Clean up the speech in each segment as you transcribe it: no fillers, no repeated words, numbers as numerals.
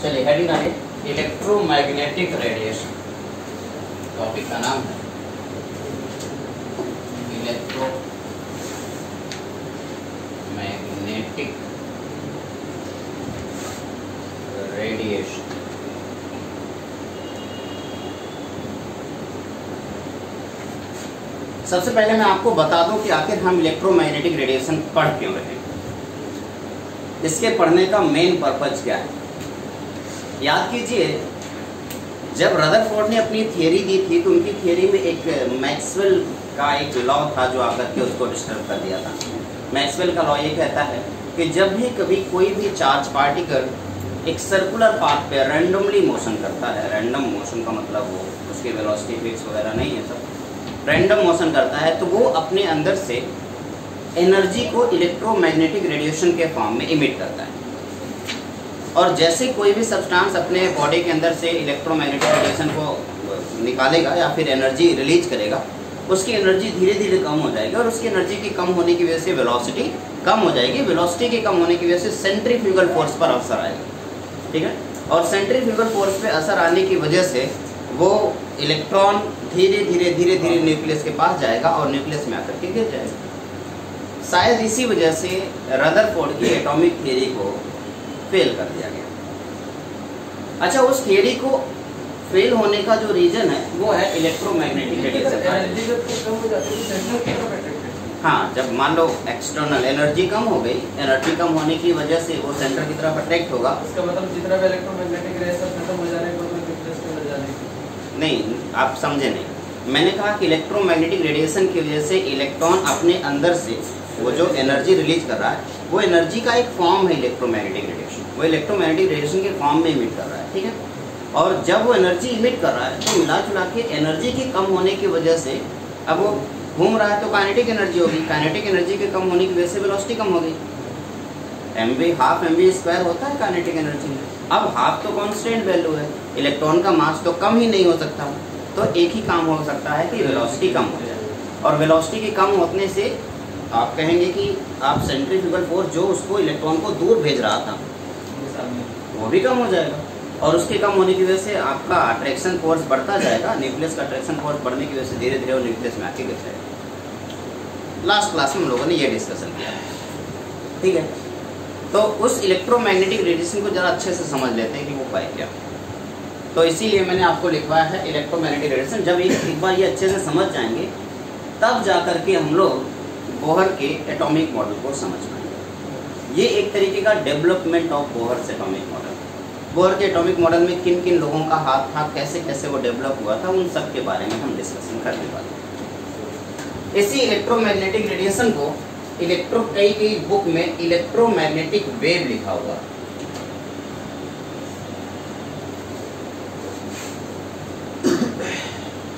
चलिए हेडिंग आ रही है इलेक्ट्रोमैग्नेटिक रेडिएशन। टॉपिक का नाम है इलेक्ट्रोमैग्नेटिक रेडिएशन। सबसे पहले मैं आपको बता दूं कि आखिर हम इलेक्ट्रोमैग्नेटिक रेडिएशन पढ़ क्यों रहे हैं, इसके पढ़ने का मेन पर्पज क्या है। याद कीजिए, जब रदरफोर्ड ने अपनी थियरी दी थी तो उनकी थियरी में एक मैक्सवेल का एक लॉ था जो आकर के उसको डिस्टर्ब कर दिया था। मैक्सवेल का लॉ ये कहता है कि जब भी कभी कोई भी चार्ज पार्टिकल एक सर्कुलर पाथ पे रैंडमली मोशन करता है, रैंडम मोशन का मतलब वो उसकी वेलोसिटी फिक्स वगैरह नहीं है, सब रैंडम मोशन करता है, तो वो अपने अंदर से एनर्जी को इलेक्ट्रोमैग्नेटिक रेडिएशन के फॉर्म में इमिट करता है। और जैसे कोई भी सब्सटेंस अपने बॉडी के अंदर से इलेक्ट्रोमैग्नेटिक रेडिएशन को निकालेगा या फिर एनर्जी रिलीज करेगा, उसकी एनर्जी धीरे धीरे कम हो जाएगी और उसकी एनर्जी की कम होने की वजह से वेलोसिटी कम हो जाएगी। वेलोसिटी के कम होने की वजह से सेंट्रीफ्यूगल फोर्स पर असर आएगा, ठीक है। और सेंट्रीफ्यूगल फोर्स पे असर आने की वजह से वो इलेक्ट्रॉन धीरे धीरे न्यूक्लियस के पास जाएगा और न्यूक्लियस में आकर के गिर जाएगा। शायद इसी वजह से रदरफोर्ड की एटॉमिक थियरी को फेल कर दिया गया। अच्छा, उस थियरी को फेल होने का जो रीजन है वो है इलेक्ट्रोमैग्नेटिक रेडिएशन। हाँ, जब मान लो एक्सटर्नल एनर्जी कम हो गई, एनर्जी कम होने की वजह से वो सेंटर की तरफ अट्रैक्ट होगा। इसका मतलब जितना भी इलेक्ट्रोमैग्नेटिक रेडिएशन खत्म हो जाने पर नहीं, आप समझे नहीं। मैंने कहा कि इलेक्ट्रोमैग्नेटिक रेडिएशन की वजह से इलेक्ट्रॉन अपने अंदर से वो जो एनर्जी रिलीज कर रहा है वो एनर्जी का एक फॉर्म है इलेक्ट्रोमैग्नेटिक रेडिएशन। वो इलेक्ट्रोमैग्नेटिक रेडिएशन के फॉर्म में इमिट कर रहा है, ठीक है। और जब वो एनर्जी इमिट कर रहा है तो मिला जुला के एनर्जी की कम होने की वजह से अब वो घूम रहा है तो काइनेटिक एनर्जी होगी। काइनेटिक एनर्जी के कम होने की वजह से वेलोसिटी कम हो गई। हाफ mv² होता है काइनेटिक एनर्जी में। अब हाफ तो कांस्टेंट वैल्यू है, इलेक्ट्रॉन का मास तो कम ही नहीं हो सकता, तो एक ही काम हो सकता है कि वेलोसिटी कम हो जाए। और वेलोसिटी के कम होने से आप कहेंगे कि आप सेंट्रीफ्यूगल फोर्स जो उसको इलेक्ट्रॉन को दूर भेज रहा था वो भी कम हो जाएगा। और उसके कम होने की वजह से आपका अट्रैक्शन फोर्स बढ़ता जाएगा। न्यूक्लियस का अट्रैक्शन फोर्स बढ़ने की वजह से धीरे धीरे वो न्यूक्लियस में आके गिर जाएगा। लास्ट क्लास में हम लोगों ने ये डिस्कशन किया, ठीक है। तो उस इलेक्ट्रोमैग्नेटिक रेडिएशन को ज़रा अच्छे से समझ लेते हैं कि वो है क्या। तो इसीलिए मैंने आपको लिखवाया है इलेक्ट्रोमैग्नेटिक रेडिएशन। जब एक बार ये अच्छे से समझ जाएंगे तब जा कर के हम लोग बोहर के एटॉमिक मॉडल को समझ पाएंगे। ये एक तरीके का development of Bohr's atomic model. Bohr के एटॉमिक मॉडल में किन किन लोगों का हाथ था, कैसे कैसे वो डेवलप हुआ था, उन सब के बारे में हम डिस्कशन करने वाले हैं। इसी इलेक्ट्रोमैग्नेटिक रेडिएशन को कई बुक में इलेक्ट्रोमैग्नेटिक वेव लिखा हुआ।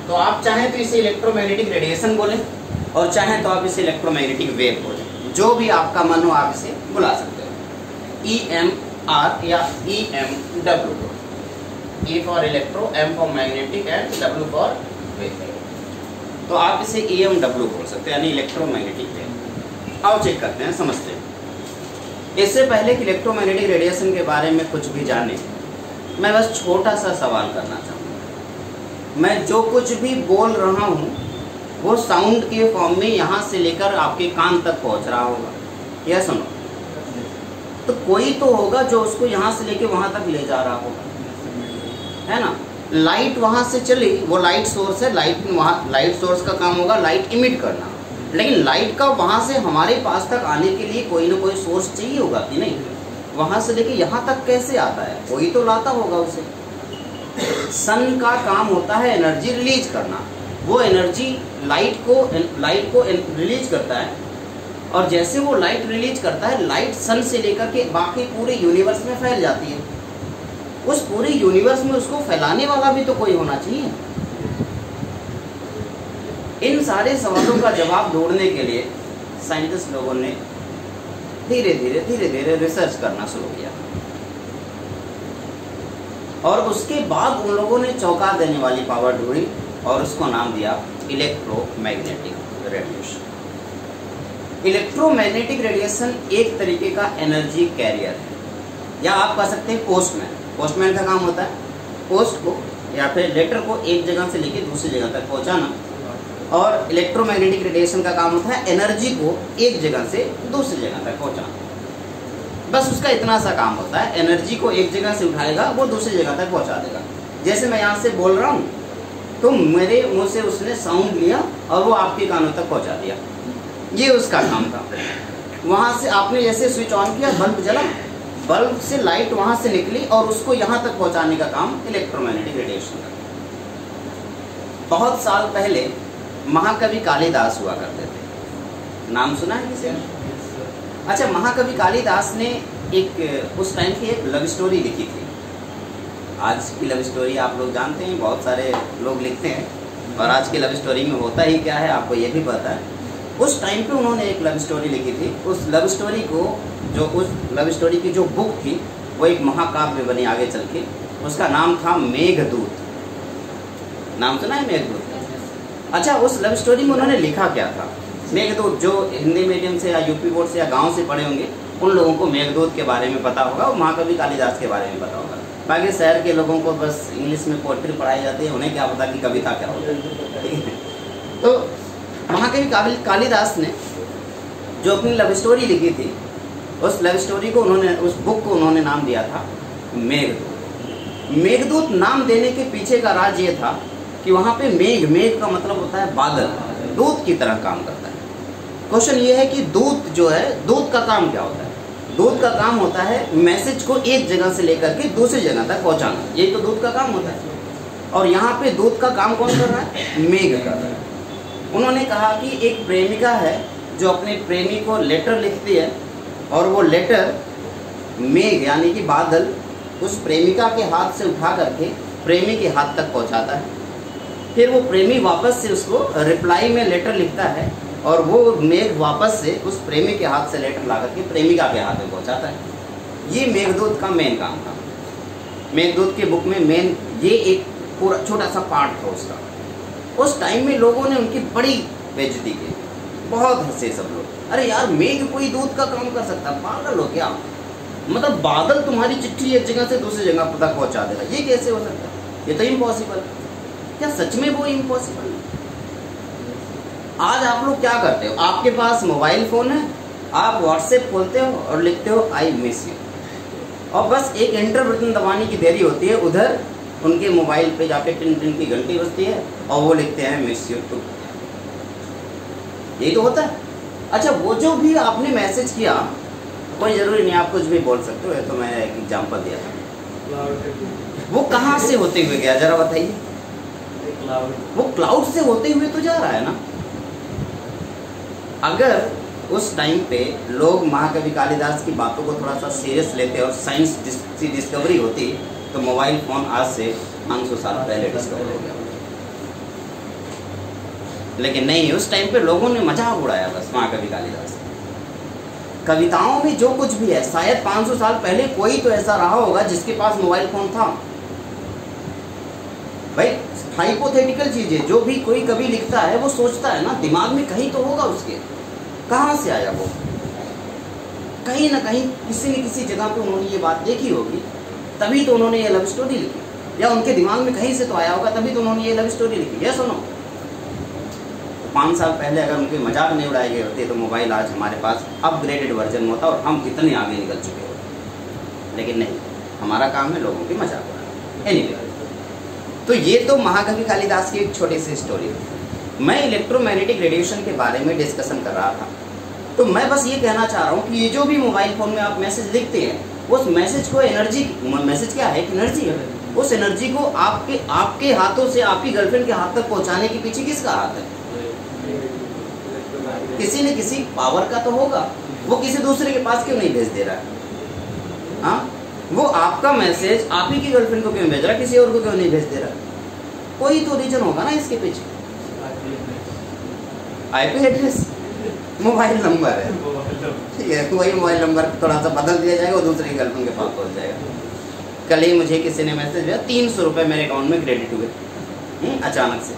तो आप चाहें तो इसे इलेक्ट्रोमैग्नेटिक रेडिएशन बोलें और चाहें तो आप इसे इलेक्ट्रोमैग्नेटिक वेव बोलें, जो भी आपका मन हो आप इसे बुला सकते हो। EMR या EMW, E for electro, M for magnetic and W for wave. तो आप इसे EMW बोल सकते हैं, यानी इलेक्ट्रोमैग्नेटिक वेव। आओ चेक करते हैं, समझते हैं। इससे पहले कि इलेक्ट्रोमैग्नेटिक रेडिएशन के बारे में कुछ भी जाने, मैं बस छोटा सा सवाल करना चाहूँगा। मैं जो कुछ भी बोल रहा हूँ वो साउंड के फॉर्म में यहाँ से लेकर आपके कान तक पहुँच रहा होगा, यह सुनो। तो कोई तो होगा जो उसको यहाँ से लेके वहाँ तक ले जा रहा होगा, है ना। लाइट वहाँ से चली, वो लाइट सोर्स है, लाइट सोर्स का काम होगा लाइट इमिट करना। लेकिन लाइट का वहाँ से हमारे पास तक आने के लिए कोई ना कोई सोर्स चाहिए होगा कि नहीं। वहाँ से लेके यहाँ तक कैसे आता है, कोई तो लाता होगा उसे। सन का काम होता है एनर्जी रिलीज करना। वो एनर्जी लाइट को रिलीज करता है, और जैसे वो लाइट रिलीज करता है, लाइट सन से लेकर के बाकी पूरे यूनिवर्स में फैल जाती है। उस पूरे यूनिवर्स में उसको फैलाने वाला भी तो कोई होना चाहिए। इन सारे सवालों का जवाब ढूंढने के लिए साइंटिस्ट लोगों ने धीरे धीरे रिसर्च करना शुरू किया, और उसके बाद उन लोगों ने चौंका देने वाली पावर ढूंढी और उसको नाम दिया इलेक्ट्रोमैग्नेटिक रेडिएशन। इलेक्ट्रोमैग्नेटिक रेडिएशन एक तरीके का एनर्जी कैरियर है, या आप कह सकते हैं पोस्टमैन। पोस्टमैन का काम होता है पोस्ट को या फिर लेटर को एक जगह से लेकर दूसरी जगह तक पहुंचाना, और इलेक्ट्रोमैग्नेटिक रेडिएशन का काम होता है एनर्जी को एक जगह से दूसरी जगह तक पहुंचाना। बस उसका इतना सा काम होता है, एनर्जी को एक जगह से उठाएगा वो दूसरी जगह तक पहुंचा देगा। जैसे मैं यहाँ से बोल रहा हूँ तो मेरे मुंह से उसने साउंड लिया और वो आपके कानों तक पहुंचा दिया, ये उसका काम था। वहाँ से आपने जैसे स्विच ऑन किया, बल्ब जला, बल्ब से लाइट वहाँ से निकली और उसको यहाँ तक पहुँचाने का काम इलेक्ट्रोमैग्नेटिक रेडिएशन का। बहुत साल पहले महाकवि कालिदास हुआ करते थे, नाम सुना है किसी ने? अच्छा, महाकवि कालिदास ने एक उस टाइम की एक लव स्टोरी लिखी थी। आज की लव स्टोरी आप लोग जानते हैं, बहुत सारे लोग लिखते हैं, और आज की लव स्टोरी में होता ही क्या है आपको ये भी पता है। उस टाइम पे उन्होंने एक लव स्टोरी लिखी थी। उस लव स्टोरी को उस लव स्टोरी की जो बुक थी वो एक महाकाव्य बनी आगे चल के, उसका नाम था मेघदूत। नाम सुना है मेघदूत? अच्छा, उस लव स्टोरी में उन्होंने लिखा क्या था? मेघदूत, जो हिंदी मीडियम से या यूपी बोर्ड से या गांव से पढ़े होंगे उन लोगों को मेघदूत के बारे में पता होगा, और महाकवि कालिदास के बारे में पता होगा। बाकी शहर के लोगों को बस इंग्लिश में पोएट्री पढ़ाई जाती है, उन्हें क्या पता कि कविता क्या होता है, ठीक है। तो महाकवि कालिदास ने जो अपनी लव स्टोरी लिखी थी, उस लव स्टोरी को उन्होंने, उस बुक को उन्होंने नाम दिया था मेघदूत। मेघदूत नाम देने के पीछे का राज ये था कि वहाँ पे मेघ, मेघ का मतलब होता है बादल, दूत की तरह काम करता है। क्वेश्चन ये है कि दूत जो है, दूत का काम क्या होता है? दूत का काम होता है मैसेज को एक जगह से लेकर के दूसरी जगह तक पहुँचाना, यही तो दूत का काम होता है। और यहाँ पे दूत का काम कौन कर रहा है? मेघ कर रहा है। उन्होंने कहा कि एक प्रेमिका है जो अपने प्रेमी को लेटर लिखती है, और वो लेटर मेघ यानी कि बादल उस प्रेमिका के हाथ से उठा करके प्रेमी के हाथ तक पहुंचाता है। फिर वो प्रेमी वापस से उसको रिप्लाई में लेटर लिखता है, और वो मेघ वापस से उस प्रेमी के हाथ से लेटर ला करके प्रेमिका के हाथ में पहुंचाता है। ये मेघदूत का मेन काम था। मेघदूत के बुक में मेन ये एक पूरा छोटा सा पार्ट था उसका। उस टाइम में लोगों ने उनकी बड़ी बेइज्जती की, बहुत हंसे सब लोग। अरे यार, मेघ कोई दूत का काम कर सकता है? पागल हो क्या? मतलब बादल तुम्हारी चिट्ठी एक जगह से दूसरी जगह तक पहुंचा देगा, ये कैसे हो सकता है? ये तो इम्पॉसिबल। क्या सच में वो इम्पॉसिबल? आज आप लोग क्या करते हो? आपके पास मोबाइल फोन है, आप व्हाट्सएप खोलते हो और लिखते हो आई मिस यू, और बस एक एंटर बटन दबाने की देरी होती है, उधर उनके मोबाइल पे जाके टिन टिन की घंटी बजती है और वो लिखते हैं मिस यू टू। यही तो होता है। अच्छा, वो जो भी आपने मैसेज किया, कोई जरूरी नहीं आप कुछ भी बोल सकते हो, ये तो मैंने एक एग्जांपल दिया था, वो कहाँ से होते हुए गया जरा बताइए? वो क्लाउड से होते हुए तो जा रहा है ना। अगर उस टाइम पे लोग महाकवि कालिदास की बातों को थोड़ा सा सीरियस लेते और साइंस की डिस्कवरी होती, तो मोबाइल फोन आज से 500 साल पहले डिस्कवर हो गया। लेकिन नहीं, उस टाइम पे लोगों ने मजाक उड़ाया बस महाकवि कालिदास। कविताओं में जो कुछ भी है, शायद 500 साल पहले कोई तो ऐसा रहा होगा जिसके पास मोबाइल फोन था। भाई, हाइपोथेटिकल चीजें जो भी कोई कवि लिखता है वो सोचता है ना, दिमाग में कहीं तो होगा उसके। कहाँ से आया वो? कहीं ना कहीं किसी न किसी जगह पे उन्होंने ये बात देखी होगी, तभी तो उन्होंने ये लव स्टोरी लिखी, या उनके दिमाग में कहीं से तो आया होगा, तभी तो उन्होंने ये लव स्टोरी लिखी। ये सुनो, 5 साल पहले अगर उनके मजाक नहीं उड़ाए गए होते तो मोबाइल आज हमारे पास अपग्रेडेड वर्जन होता और हम कितने आगे निकल चुके होते। लेकिन नहीं, हमारा काम है लोगों की मजाक उड़ाना। एनीवे, तो ये तो महाकवि कालिदास की एक छोटी सी स्टोरी थी। मैं इलेक्ट्रोमैग्नेटिक रेडिएशन के बारे में डिस्कशन कर रहा था। तो मैं बस ये कहना चाह रहा हूँ कि ये जो भी मोबाइल फ़ोन में आप मैसेज लिखते हैं, उस मैसेज को एनर्जी, मैसेज क्या है? एनर्जी है। उस एनर्जी को आपके हाथों से आपकी गर्लफ्रेंड के हाथ तक पहुँचाने के पीछे किसका हाथ है? किसी न किसी पावर का तो होगा। वो किसी दूसरे के पास क्यों नहीं भेज दे रहा है? हाँ, वो आपका मैसेज आप ही की गर्लफ्रेंड को क्यों भेज रहा है, किसी और को क्यों नहीं भेज दे रहा? कोई तो रीजन होगा ना इसके पीछे। आईपी एड्रेस, मोबाइल नंबर है, ठीक है। वही मोबाइल नंबर थोड़ा सा बदल दिया जाएगा, वो दूसरे की गर्लफ्रेंड के पास पहुंच जाएगा। कल ही मुझे किसी ने मैसेज भेजा, 300 रुपये मेरे अकाउंट में क्रेडिट हुए अचानक से।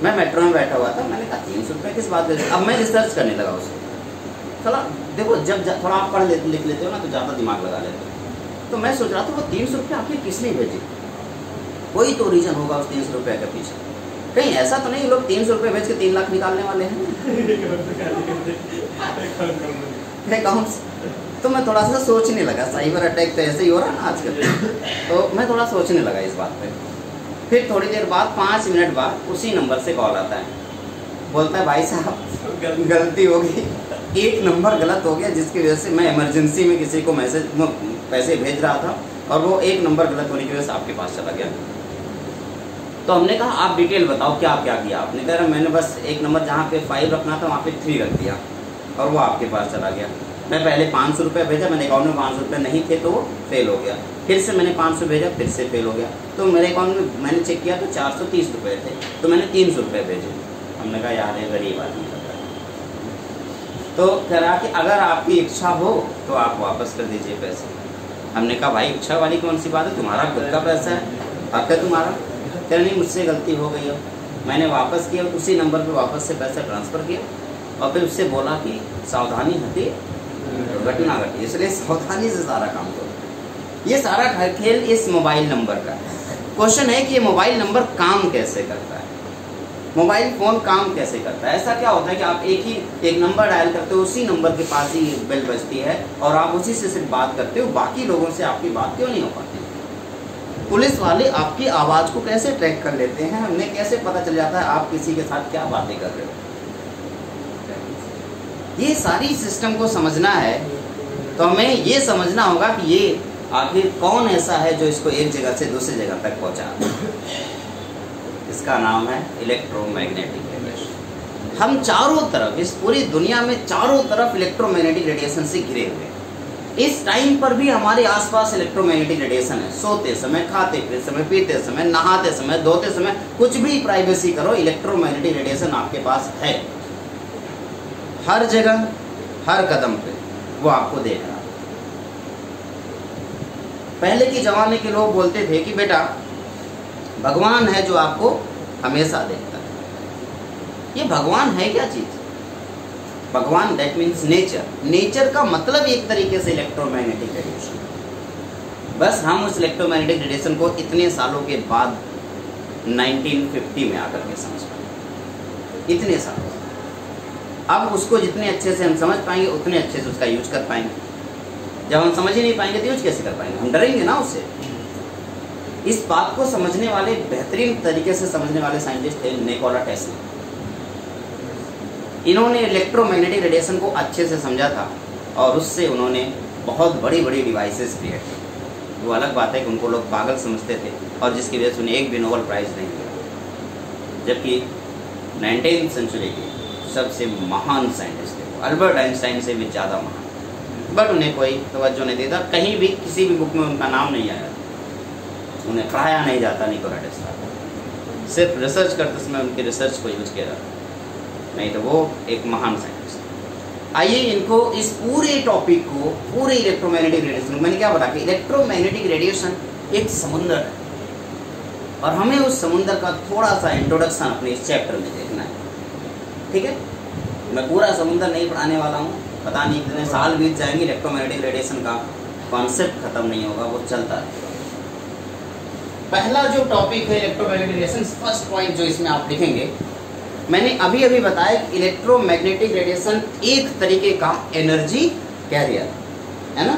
मैं मेट्रो में बैठा हुआ था, मैंने कहा 300 रुपये किस बात पे? अब मैं रिसर्च करने लगा उसको। चला देखो, जब थोड़ा आप पढ़ लिख लेते हो ना तो ज़्यादा दिमाग लगा लेते हो। तो मैं सोच रहा था वो 300 रुपये आखिर किसने भेजे, कोई तो रीजन होगा उस 300 रुपये के पीछे। कहीं ऐसा तो नहीं लोग 300 रुपये भेज के 3 लाख निकालने वाले हैं अकाउंट से। तो मैं थोड़ा सा सोचने लगा, साइबर अटैक तो ऐसे ही हो रहा है ना आजकल, तो मैं थोड़ा सोचने लगा इस बात पे। फिर थोड़ी देर बाद 5 मिनट बाद उसी नंबर से कॉल आता है, बोलता है भाई साहब गलती हो गई, एक नंबर गलत हो गया जिसकी वजह से मैं इमरजेंसी में किसी को पैसे भेज रहा था और वो एक नंबर गलत होने की वजह से आपके पास चला गया। तो हमने कहा आप डिटेल बताओ क्या क्या किया आपने। कह रहा मैंने बस एक नंबर जहाँ पे 5 रखना था वहाँ पे 3 रख दिया और वो आपके पास चला गया। मैं पहले 500 रुपये भेजा, मैंने अकाउंट में 500 रुपये नहीं थे तो वो फेल हो गया। फिर से मैंने 500 भेजा, फिर से फेल हो गया। तो मेरे अकाउंट में मैंने चेक किया तो 430 रुपये थे, तो मैंने 300 रुपये भेजे। हमने कहा यार ये गरीब आदमी लग रहा है। तो कह रहा कि अगर आपकी इच्छा हो तो आप वापस कर दीजिए पैसे। हमने कहा भाई इच्छा वाली कौन सी बात है, तुम्हारा खुद का पैसा है, हक है तुम्हारा। कह रहा नहीं मुझसे गलती हो गई हो, मैंने वापस किया, उसी नंबर पर वापस से पैसा ट्रांसफ़र किया और फिर उससे बोला कि सावधानी हटी घटना घटी, इसलिए सावधानी से सारा काम करो। ये सारा खेल इस मोबाइल नंबर का है। क्वेश्चन है कि ये मोबाइल नंबर काम कैसे करता है, मोबाइल फ़ोन काम कैसे करता है। ऐसा क्या होता है कि आप एक नंबर डायल करते हो, उसी नंबर के पास ही बेल बजती है और आप उसी से सिर्फ बात करते हो, बाकी लोगों से आपकी बात क्यों नहीं हो पाती। पुलिस वाले आपकी आवाज़ को कैसे ट्रैक कर लेते हैं, हमें कैसे पता चल जाता है आप किसी के साथ क्या बातें कर रहे हो। ये सारी सिस्टम को समझना है तो हमें ये समझना होगा कि ये आखिर कौन ऐसा है जो इसको एक जगह से दूसरी जगह तक पहुंचा। इसका नाम है इलेक्ट्रोमैग्नेटिक रेडिएशन। हम चारों तरफ, इस पूरी दुनिया में चारों तरफ इलेक्ट्रोमैग्नेटिक रेडिएशन से घिरे हुए हैं। इस टाइम पर भी हमारे आसपास इलेक्ट्रोमैग्नेटिक रेडिएशन है। सोते समय, खाते पीते समय, पीते समय, नहाते समय, धोते समय, कुछ भी प्राइवेसी करो, इलेक्ट्रोमैग्नेटिक रेडिएशन आपके पास है। हर जगह, हर कदम पे वो आपको देख रहा है। पहले के जमाने के लोग बोलते थे कि बेटा भगवान है जो आपको हमेशा देखता है। ये भगवान है क्या चीज? भगवान दैट मीन्स नेचर। नेचर का मतलब एक तरीके से इलेक्ट्रोमैग्नेटिक रेडिएशन। बस हम उस इलेक्ट्रोमैग्नेटिक रेडिएशन को इतने सालों के बाद 1950 में आकर के समझ पाए। इतने सालों अब उसको जितने अच्छे से हम समझ पाएंगे उतने अच्छे से उसका यूज कर पाएंगे। जब हम समझ ही नहीं पाएंगे तो यूज कैसे कर पाएंगे, हम डरेंगे ना उससे। इस बात को समझने वाले, बेहतरीन तरीके से समझने वाले साइंटिस्ट थे निकोला टेस्ला। इन्होंने इलेक्ट्रोमैग्नेटिक रेडिएशन को अच्छे से समझा था और उससे उन्होंने बहुत बड़ी बड़ी डिवाइसेस क्रिएट की। वो अलग बात है कि उनको लोग पागल समझते थे और जिसकी वजह से उन्हें एक भी नोबेल प्राइज़ नहीं मिला। जबकि 19वीं सेंचुरी के सबसे महान साइंटिस्ट थे, अल्बर्ट आइंस्टाइन से भी ज़्यादा महान, बट उन्हें कोई तवज्जो नहीं देता। कहीं भी किसी भी बुक में उनका नाम नहीं आया, उन्हें पढ़ाया नहीं जाता निकोला टेस्ला। सिर्फ रिसर्च करते समय उनकी रिसर्च को यूज किया जाता, नहीं तो वो एक महान साइंटिस्ट। आइए इनको इस पूरे टॉपिक को, पूरे इलेक्ट्रोमैग्नेटिक रेडिएशन, मैंने क्या बोला कि इलेक्ट्रोमैग्नेटिक रेडिएशन एक समुद्र है और हमें उस समुद्र का थोड़ा सा इंट्रोडक्शन अपने इस चैप्टर में देखना है। ठीक है, मैं पूरा समुद्र नहीं पढ़ाने वाला हूँ, पता नहीं कितने साल बीत जाएंगे, इलेक्ट्रोमैग्नेटिक रेडिएशन का कॉन्सेप्ट खत्म नहीं होगा, वो चलता है। पहला जो टॉपिक है इलेक्ट्रोमैग्नेटिक रेडिएशन, फर्स्ट पॉइंट जो इसमें आप लिखेंगे, मैंने अभी अभी बताया कि इलेक्ट्रोमैग्नेटिक रेडिएशन एक तरीके का एनर्जी कैरियर है ना।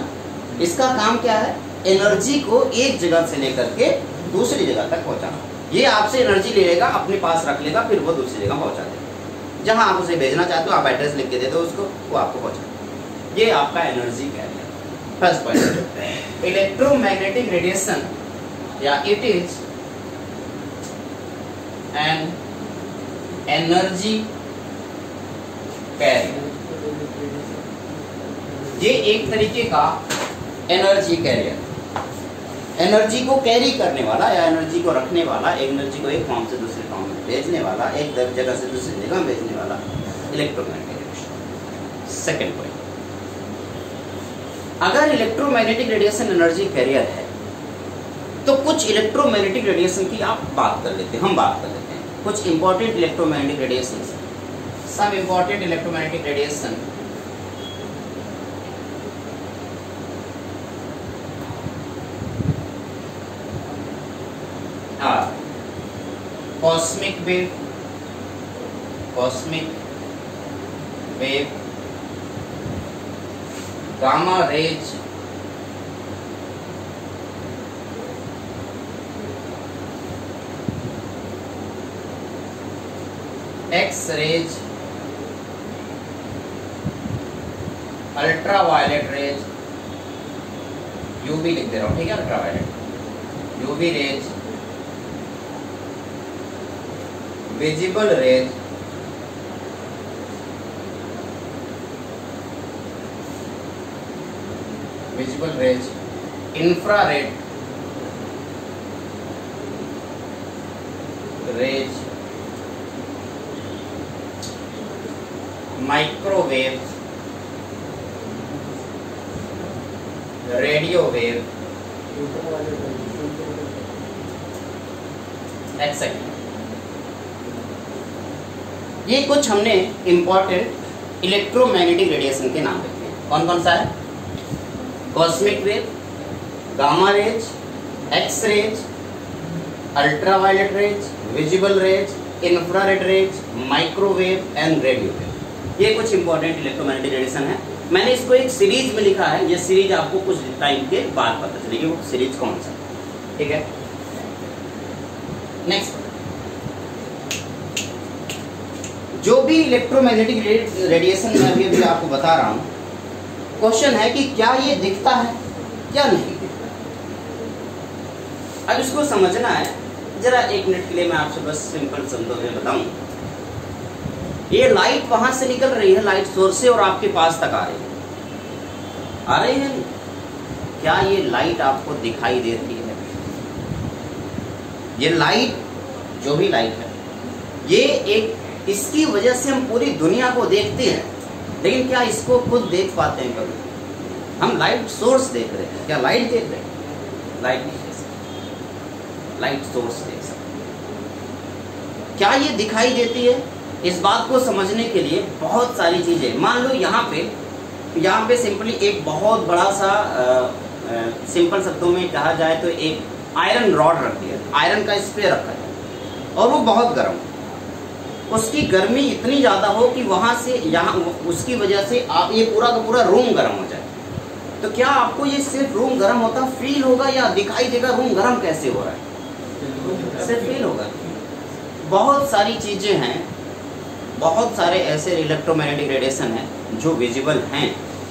इसका काम क्या है? एनर्जी को एक जगह से लेकर के दूसरी जगह तक पहुंचाना। ये आपसे एनर्जी ले लेगा, अपने पास रख लेगा, फिर वो दूसरी जगह पहुंचा देगा। जहां आप उसे भेजना चाहते हो आप एड्रेस लिख के दे दो उसको, वो आपको पहुंचा। ये आपका energy carrier. First point, electromagnetic radiation या it is an energy carrier. ये एक तरीके का एनर्जी कैरियर, एनर्जी को कैरी करने वाला या एनर्जी को रखने वाला, एनर्जी को एक फॉर्म से दूसरे फॉर्म में भेजने वाला, एक जगह से दूसरी जगह भेजने वाला इलेक्ट्रोमैग्नेटिक रेडिएशन। सेकेंड पॉइंट, अगर इलेक्ट्रोमैग्नेटिक रेडिएशन एनर्जी कैरियर है तो कुछ इलेक्ट्रोमैग्नेटिक रेडिएशन की आप बात कर लेते हैं, हम बात कर लेते हैं कुछ important electromagnetic radiation. Some important electromagnetic radiation cosmic wave, gamma rays, X rays, ultraviolet rays, UV लिख दे रहा हूं, ठीक है, ultraviolet, UV rays, visible rays, infrared rays, microwave, radio wave, etcetera. ये कुछ हमने इंपॉर्टेंट इलेक्ट्रोमैग्नेटिक रेडिएशन के नाम रखे हैं। कौन कौन सा है? Cosmic wave, gamma rays, X rays, ultraviolet rays, visible rays, infrared rays, microwave and radio wave. ये कुछ इंपॉर्टेंट इलेक्ट्रोमैग्नेटिक रेडिएशन है। मैंने इसको एक सीरीज में लिखा है, ये सीरीज आपको कुछ टाइम के बाद पता चलेगी वो सीरीज कौन सा, ठीक है। नेक्स्ट, जो भी इलेक्ट्रोमैग्नेटिक रेडिएशन मैं अभी आपको बता रहा हूं, क्वेश्चन है कि क्या ये दिखता है या नहीं। अब इसको समझना है, जरा एक मिनट के लिए मैं आपसे बस सिंपल शब्दों में बताऊं। ये लाइट वहां से निकल रही है, लाइट सोर्स से, और आपके पास तक आ रही है, क्या ये लाइट आपको दिखाई देती है? ये लाइट, जो भी लाइट है, ये एक, इसकी वजह से हम पूरी दुनिया को देखते हैं, लेकिन क्या इसको खुद देख पाते हैं कभी? हम लाइट सोर्स देख रहे हैं, क्या लाइट देख रहे हैं? लाइट नहीं देख सकते, लाइट सोर्स देख सकते। क्या ये दिखाई देती है? इस बात को समझने के लिए बहुत सारी चीजें, मान लो यहाँ पे सिंपली एक बहुत बड़ा सा सिंपल शब्दों में कहा जाए तो एक आयरन रॉड रख दिया, आयरन का स्फीयर रखा है और वो बहुत गर्म, उसकी गर्मी इतनी ज्यादा हो कि वहां से यहाँ, उसकी वजह से आप ये पूरा का पूरा रूम गर्म हो जाए, तो क्या आपको ये सिर्फ रूम गर्म होता फील होगा या दिखाई देगा रूम गर्म कैसे हो रहा है? सिर्फ फील होगा। बहुत सारी चीजें हैं, बहुत सारे ऐसे इलेक्ट्रोमैग्नेटिक रेडिएशन हैं जो विजिबल हैं,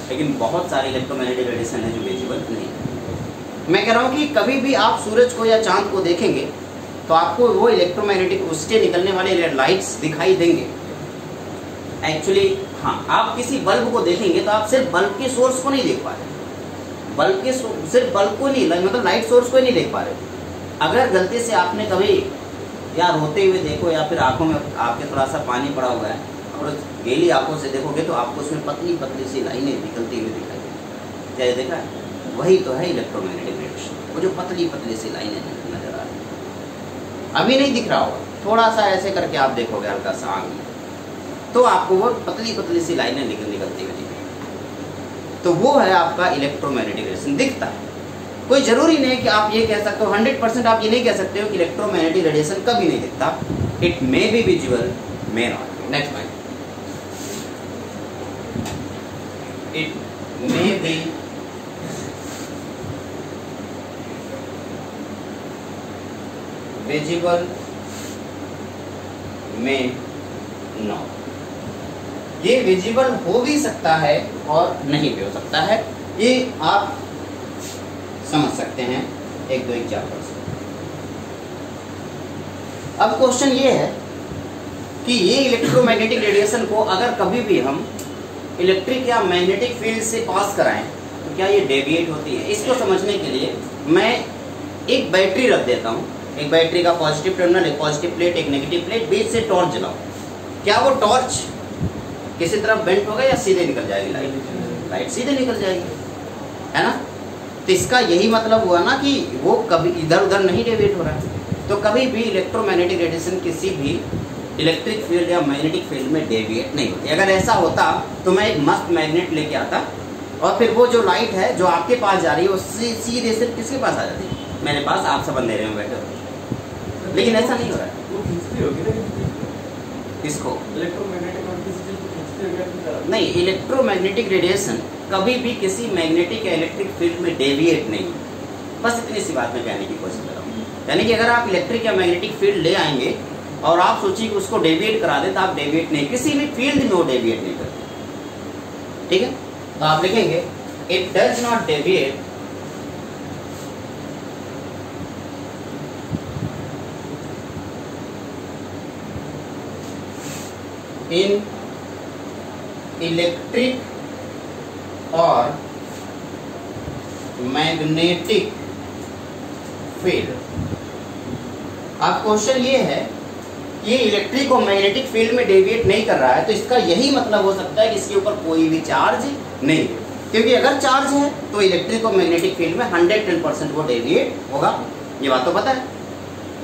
लेकिन बहुत सारे इलेक्ट्रोमैग्नेटिक रेडिएशन हैं जो विजिबल नहीं। मैं कह रहा हूँ कि कभी भी आप सूरज को या चांद को देखेंगे तो आपको वो इलेक्ट्रोमैग्नेटिक, उससे निकलने वाले लाइट्स दिखाई देंगे। एक्चुअली हाँ, आप किसी बल्ब को देखेंगे तो आप सिर्फ बल्ब के सोर्स को नहीं देख पा रहे, बल्ब के सिर्फ बल्ब को नहीं, मतलब लाइट सोर्स को ही नहीं देख पा रहे। अगर गलती से आपने कभी या रोते हुए देखो या फिर आंखों में आपके थोड़ा सा पानी पड़ा हुआ है और गीली आंखों से देखोगे तो आपको उसमें पतली पतली सी लाइनें निकलती हुई दिखाई देगी। क्या देखा है? वही तो है इलेक्ट्रोमैग्नेटिक रेडिएशन, वो जो पतली पतली सी लाइनें नजर आ रही है। अभी नहीं दिख रहा होगा, थोड़ा सा ऐसे करके आप देखोगे हल्का सा आंख में, तो आपको वो पतली पतली सी लाइनें निकलती हुई दिखेगी। तो वो है आपका इलेक्ट्रोमैग्नेटिक रेडिएशन, दिखता है। कोई जरूरी नहीं कि आप ये कह सकते हो 100% आप ये नहीं कह सकते हो कि इलेक्ट्रोमैग्नेटिक रेडिएशन कभी नहीं दिखता। It may be visual, may not. Next point, it may be visible, may not. ये विजिबल हो भी सकता है और नहीं भी हो सकता है, ये आप समझ सकते हैं एक दो एग्जाम्पल से। अब क्वेश्चन ये है कि ये इलेक्ट्रोमैग्नेटिक रेडिएशन को अगर कभी भी हम इलेक्ट्रिक या मैग्नेटिक फील्ड से पास कराएं तो क्या ये डेविएट होती है? इसको समझने के लिए मैं एक बैटरी रख देता हूँ, एक बैटरी का पॉजिटिव टर्मिनल, एक पॉजिटिव प्लेट, एक नेगेटिव प्लेट, बीच से टॉर्च जलाओ। क्या वो टॉर्च किसी तरफ बेंट होगा या सीधे निकल जाएगी लाइट? लाइट सीधे निकल जाएगी, है ना? तो इसका यही मतलब हुआ ना कि वो कभी इधर उधर नहीं डेविएट हो रहा है। तो कभी भी इलेक्ट्रोमैग्नेटिक रेडिएशन किसी भी इलेक्ट्रिक फील्ड या मैग्नेटिक फील्ड में डेविएट नहीं होती। अगर ऐसा होता तो मैं एक मस्त मैग्नेट लेके आता और फिर वो जो लाइट है जो आपके पास जा रही है वो सीधे सिर्फ किसके पास आ जाती है? मेरे पास, आप सब अंधेरे में बैठे हो। लेकिन ऐसा नहीं हो रहा है। खींचती होगी ना किसी चीज को, इसको इलेक्ट्रोमैग्नेटिक और किसी चीज को खींचती होगी अपनी तरफ। नहीं, इलेक्ट्रोमैग्नेटिक रेडिएशन कभी भी किसी मैग्नेटिक या इलेक्ट्रिक फील्ड में डेविएट नहीं, बस इतनी सी बात मैं कहने की कोशिश कर रहा हूँ। यानी कि अगर आप इलेक्ट्रिक या मैग्नेटिक फील्ड ले आएंगे और आप सोचिए कि उसको डेविएट करा दे, तो आप डेविएट नहीं, किसी भी फील्ड में वो डेविएट नहीं करते। ठीक है, तो आप लिखेंगे it does not deviate in electric और मैग्नेटिक फील्ड। अब क्वेश्चन ये है कि ये इलेक्ट्रिक और मैग्नेटिक फील्ड में डेविएट नहीं कर रहा है, तो इसका यही मतलब हो सकता है कि इसके ऊपर कोई भी चार्ज नहीं है, क्योंकि अगर चार्ज है तो इलेक्ट्रिक और मैग्नेटिक फील्ड में 110% वो डेविएट होगा। ये बात तो पता है,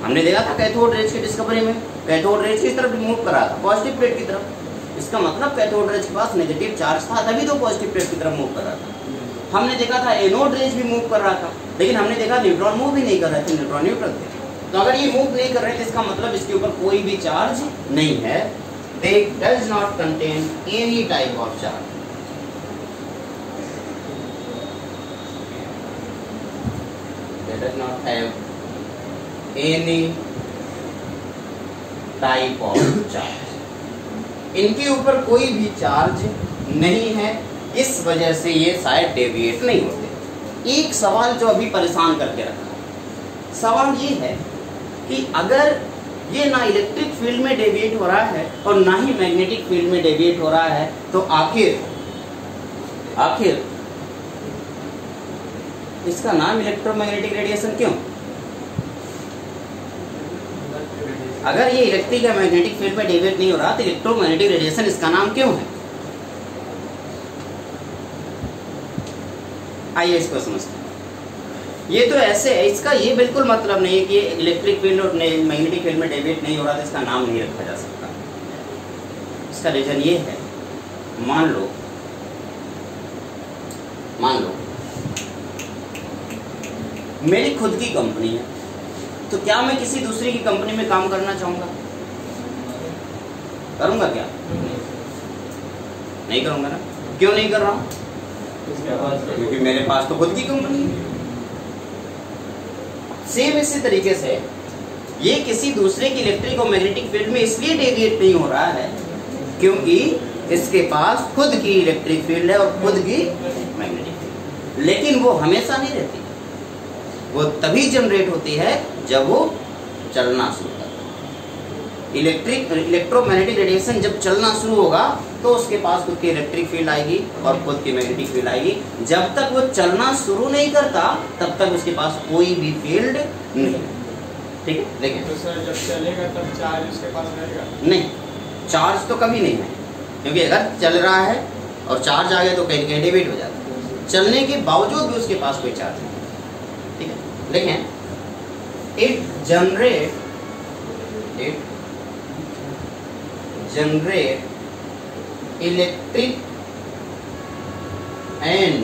हमने देखा था कैथोड रेज की डिस्कवरी में, कैथोड रेज किस तरफ मूव कर रहा था, पॉजिटिव प्लेट की तरफ। इसका मतलब कैथोड रेज के पास नेगेटिव चार्ज था, तभी तो पॉजिटिव प्लेट की तरफ मूव कर रहा था। हमने देखा था एनोड रेज भी मूव कर रहा था, लेकिन हमने देखा न्यूट्रॉन मूव भी नहीं कर रहे थे, न्यूट्रॉन न्यूट्रल थे। तो अगर ये मूव नहीं कर रहे थे, इसका मतलब इसके ऊपर कोई भी चार्ज नहीं है। दे does not contain any type of charge. They does not have any type of charge. इनके ऊपर कोई भी चार्ज नहीं है, इस वजह से ये शायद डेविएट नहीं होते। एक सवाल जो अभी परेशान करके रखा है, सवाल ये है कि अगर ये ना इलेक्ट्रिक फील्ड में डेविएट हो रहा है और ना ही मैग्नेटिक फील्ड में डेविएट हो रहा है, तो आखिर इसका नाम इलेक्ट्रोमैग्नेटिक रेडिएशन क्यों? अगर ये इलेक्ट्रिक या मैग्नेटिक फील्ड में डेविएट नहीं हो रहा, तो इलेक्ट्रोमैग्नेटिक रेडिएशन इसका नाम क्यों है? आइए इसको समझते हैं। ये तो ऐसे है, इसका ये बिल्कुल मतलब नहीं है कि इलेक्ट्रिक फील्ड और मैग्नेटिक फील्ड में डेविएट नहीं हो रहा तो इसका नाम नहीं रखा जा सकता। इसका रीजन ये है, मान लो मेरी खुद की कंपनी है, तो क्या मैं किसी दूसरे की कंपनी में काम करना चाहूंगा? करूंगा क्या? नहीं करूंगा ना। क्यों नहीं कर रहा हूं? क्योंकि मेरे पास तो खुद की कंपनी है। सेम इसी तरीके से ये किसी दूसरे की इलेक्ट्रिक और मैग्नेटिक फील्ड में इसलिए डेविएट नहीं हो रहा है क्योंकि इसके पास खुद की इलेक्ट्रिक फील्ड है और खुद की मैग्नेटिक फील्ड, लेकिन वो हमेशा नहीं रहती। वो तभी जनरेट होती है जब वो चलना शुरू करता है। इलेक्ट्रोमैग्नेटिक रेडिएशन जब चलना शुरू होगा तो उसके पास खुद की इलेक्ट्रिक फील्ड आएगी और खुद की मैग्नेटिक फील्ड आएगी। जब तक वो चलना शुरू नहीं करता तब तक उसके पास कोई भी फील्ड नहीं। ठीक है, देखें। तो सर जब चलेगा तब चार्ज उसके पास रहेगा? नहीं, चार्ज तो कभी नहीं है, क्योंकि अगर चल रहा है और चार्ज आ गया तो कहीं कहीं डेविएट हो जाता है। चलने के बावजूद भी उसके पास कोई चार्ज नहीं। ठीक है, देखें। It generate electric and